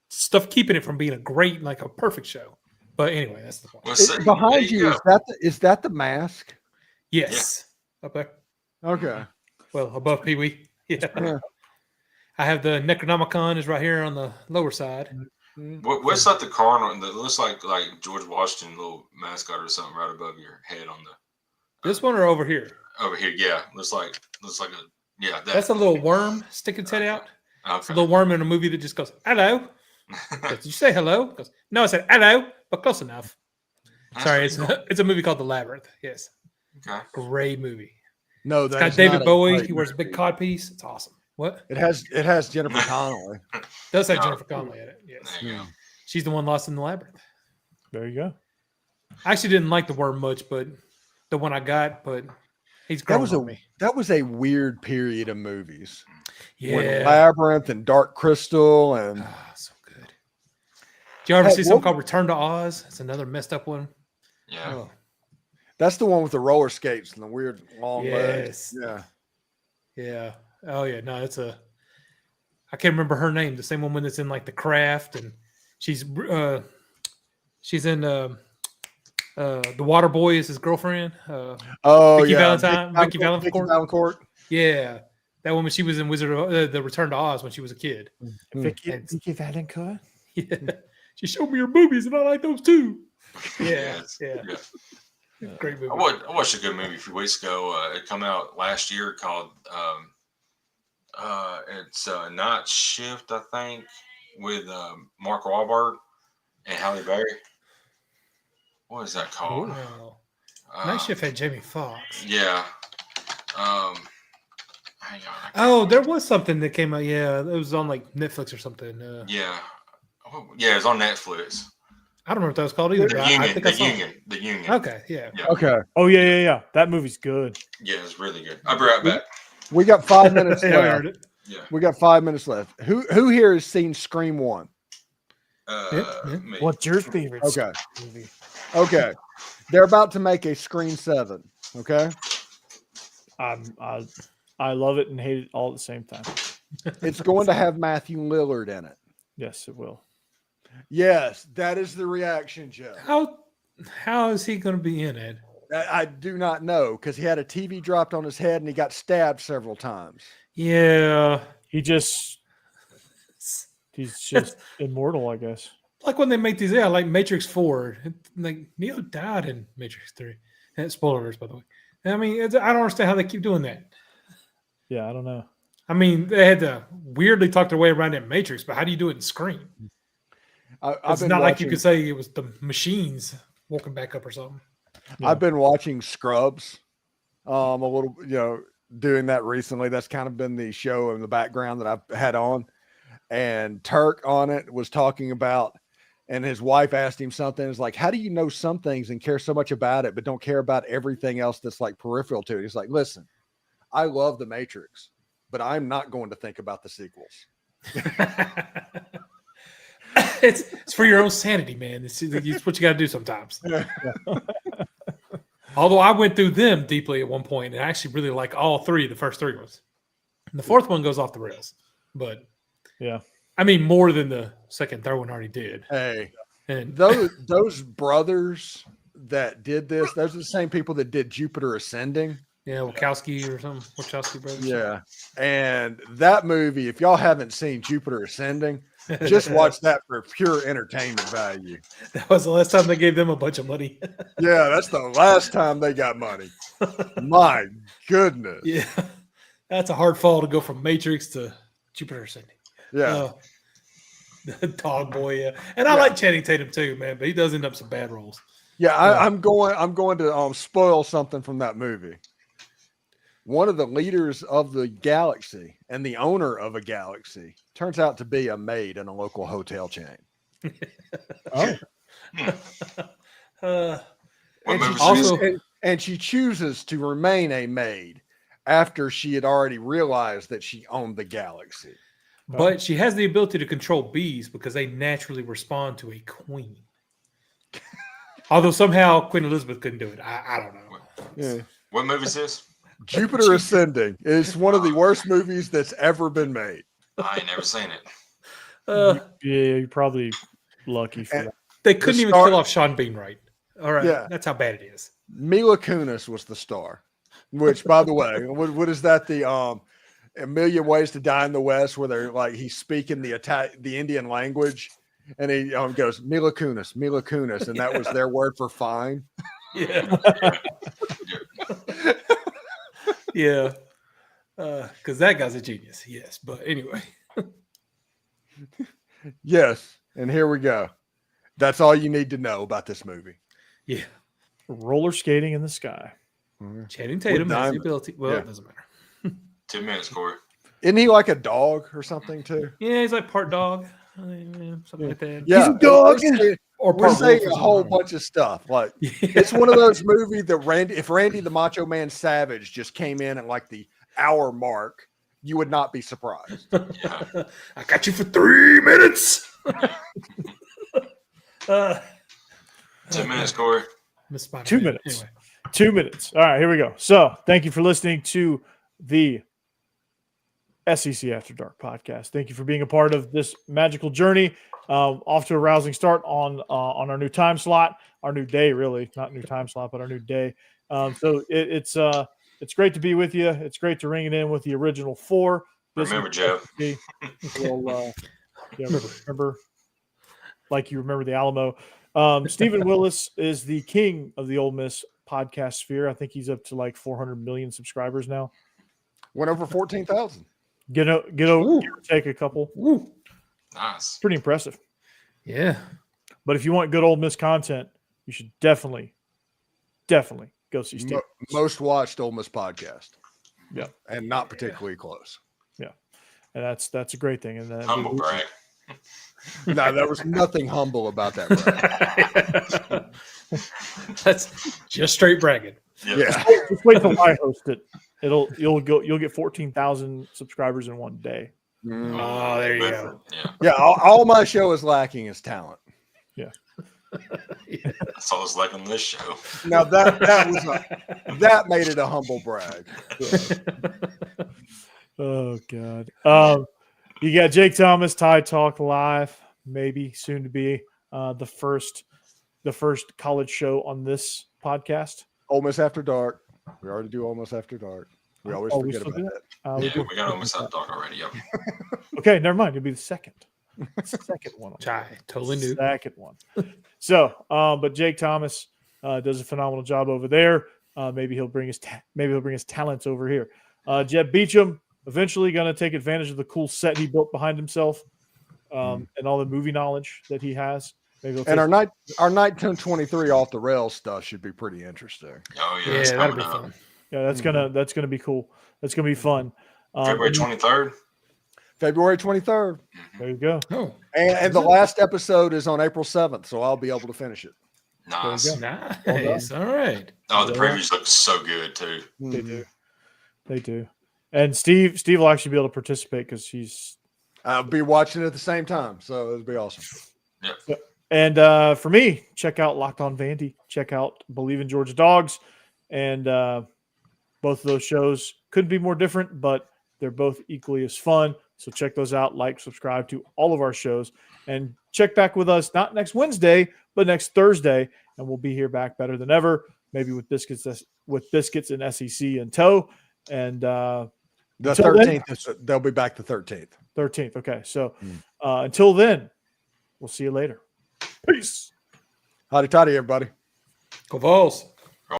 stuff keeping it from being a great, like a perfect show. But anyway, that's the point. Behind you, is that the mask? Yes. Up there. Okay. Well, above Pee Wee. Yeah. I have the Necronomicon is right here on the lower side. What's like the cardinal that looks like George Washington little mascot or something right above your head on the This one or over here? over here? Yeah, looks like That's a little worm sticking its head out. It's a little worm in a movie that just goes, hello. Did you say hello? Goes, no, I said hello, but close enough. Sorry, it's a movie called The Labyrinth. Yes. Okay. Great movie. No, It's that's got David not Bowie. great He wears a big movie. cod piece. It's awesome. What? It has Jennifer Connelly. It does have Jennifer Connelly in it. Yes. There you go. She's the one lost in the labyrinth. There you go. I actually didn't like the worm much, but the one I got, but he's growing on me. That was a weird period of movies. Yeah. When Labyrinth and Dark Crystal and So good. Did you ever Hey, see something called Return to Oz? It's another messed up one. Yeah. Oh, that's the one with the roller skates and the weird long legs. Yes. Yeah. yeah. Oh yeah. No, it's I can't remember her name. The same woman that's in like The Craft, and she's in The Water Boy is his girlfriend. Vicky yeah. Valentine. Vicky Valancourt. Valancourt. Yeah, that woman. She was in Wizard of the Return to Oz when she was a kid. Vicky Valancourt. Yeah, she showed me her boobies, and I like those too. Yeah. Great movie. I watched a good movie a few weeks ago. It come out last year called it's Night Shift, I think, with Mark Wahlberg and Halle Berry. What is that called? Wow. Night Shift had Jamie Foxx. Yeah. Hang on. Oh, there was something that came out. Yeah, it was on like Netflix or something. Yeah. Yeah, it's on Netflix. I don't remember what that was called either. The But I Union. think I The saw it. Union. The Union. Okay, yeah. Okay. Oh yeah. That movie's good. Yeah, it's really good. I'll be right back. We got 5 minutes Yeah, I left. heard it. Yeah. We got 5 minutes left. Who here has seen Scream 1? Yeah. Me. What's your favorite Okay. movie? Okay. They're about to make a Scream 7. Okay. I love it and hate it all at the same time. It's going to have Matthew Lillard in it. Yes, it will. Yes, that is the reaction, Joe. How is he going to be in it? I do not know because he had a TV dropped on his head and he got stabbed several times. Yeah. He's just immortal, I guess. Like when they make these, like Matrix 4. Like Neo died in Matrix 3. And spoilers, by the way. I mean, I don't understand how they keep doing that. Yeah, I don't know. I mean, they had to weirdly talk their way around in Matrix, but how do you do it in Scream? It's not like you could say it was the machines walking back up or something. Yeah. I've been watching Scrubs, a little, doing that recently. That's kind of been the show in the background that I've had on. And Turk on it was talking about, and his wife asked him something. It's like, how do you know some things and care so much about it, but don't care about everything else that's like peripheral to it? He's like, listen, I love The Matrix, but I'm not going to think about the sequels. It's for your own sanity, man. It's what you got to do sometimes. Although I went through them deeply at one point, and I actually really like all three, the first three ones. And the fourth one goes off the rails, but yeah, I mean more than the second, third one already did. Hey, and those brothers that did this, those are the same people that did Jupiter Ascending. Yeah, Wachowski or something. Wachowski brothers. Yeah. And that movie, if y'all haven't seen Jupiter Ascending, just watch that for pure entertainment value. That was the last time they gave them a bunch of money. Yeah, that's the last time they got money. My goodness. Yeah. That's a hard fall to go from Matrix to Jupiter Ascending. Yeah. Dog boy, yeah. And I like Channing Tatum too, man, but he does end up some bad roles. Yeah, I'm going to spoil something from that movie. One of the leaders of the galaxy and the owner of a galaxy turns out to be a maid in a local hotel chain. And she chooses to remain a maid after she had already realized that she owned the galaxy. But she has the ability to control bees because they naturally respond to a queen. Although somehow Queen Elizabeth couldn't do it. I don't know. Yeah. What movie is this? Jupiter Ascending is one of the worst movies that's ever been made. I ain't never seen it. Yeah, you're probably lucky for that. They couldn't even kill off Sean Bean right. All right. Yeah. That's how bad it is. Mila Kunis was the star, which, by the way, what is that? The A Million Ways to Die in the West, where they're like, he's speaking the Indian language, and he goes, Mila Kunis, and that was their word for fine. Yeah. Yeah. Because that guy's a genius. Yes. But anyway. Yes. And here we go. That's all you need to know about this movie. Yeah. Roller skating in the sky. Channing Tatum has the ability. Well, it doesn't matter. 2 minutes, Corey. Isn't he like a dog or something too? Yeah, he's like part dog. Something like that. Yeah, he's a dog. We're saying a whole bunch of stuff. Like it's one of those movies that if Randy the Macho Man Savage just came in at like the hour mark, you would not be surprised. Yeah. I got you for 3 minutes. 2 minutes, Corey. 2 minutes. Anyway. 2 minutes. All right, here we go. So thank you for listening to the SEC After Dark podcast. Thank you for being a part of this magical journey. Off to a rousing start on our new time slot, our new day, really, not new time slot, but our new day. So it's great to be with you. It's great to ring it in with the original 4. Remember, Joe. Remember, like you remember the Alamo. Stephen Willis is the king of the Ole Miss podcast sphere. I think he's up to like 400 million subscribers now. Went over 14,000. Get over, take a couple. Ooh. Nice. Pretty impressive. Yeah. But if you want good Ole Miss content, you should definitely go see Steve. Most watched Ole Miss podcast. Yeah. And not particularly close. Yeah. And that's a great thing. And humble brag. No, there was nothing humble about that, bro. That's just straight bragging. Yep. Yeah. Just wait till I host it. You'll get 14,000 subscribers in one day. Oh, there you go. Yeah. Yeah, all my show is lacking is talent. That's all it's like on this show. Now that made it a humble brag. Oh God. You got Jake Thomas, Tide Talk Live, maybe soon to be the first college show on this podcast. Ole Miss After Dark. We already do Almost After Dark. We always forget about that. We got almost out dark already. Yep. Okay, never mind. It'll be the second one. I totally knew. Second one. So, but Jake Thomas does a phenomenal job over there. Maybe he'll bring his talents over here. Jeb Beecham eventually going to take advantage of the cool set he built behind himself, and all the movie knowledge that he has. Maybe and our 1923 off the rails stuff should be pretty interesting. Oh yeah, Yeah, that'll be fun. Yeah, that's gonna be cool. That's gonna be fun. February 23rd. February 23rd. There you go. Oh, And the last episode is on April 7th, so I'll be able to finish it. Nice. nice. All right. Oh, the previews look so good too. They do. And Steve will actually be able to participate because I'll be watching it at the same time, so it'll be awesome. Yep. And for me, check out Locked On Vandy. Check out Believe in Georgia Dogs. And both of those shows couldn't be more different, but they're both equally as fun. So check those out. Like, subscribe to all of our shows. And check back with us, not next Wednesday, but next Thursday. And we'll be here back better than ever, maybe with biscuits and SEC in tow. And the 13th, they'll be back the 13th. 13th. Okay. So until then, we'll see you later. Peace. Howdy toddy, everybody. Go Vols.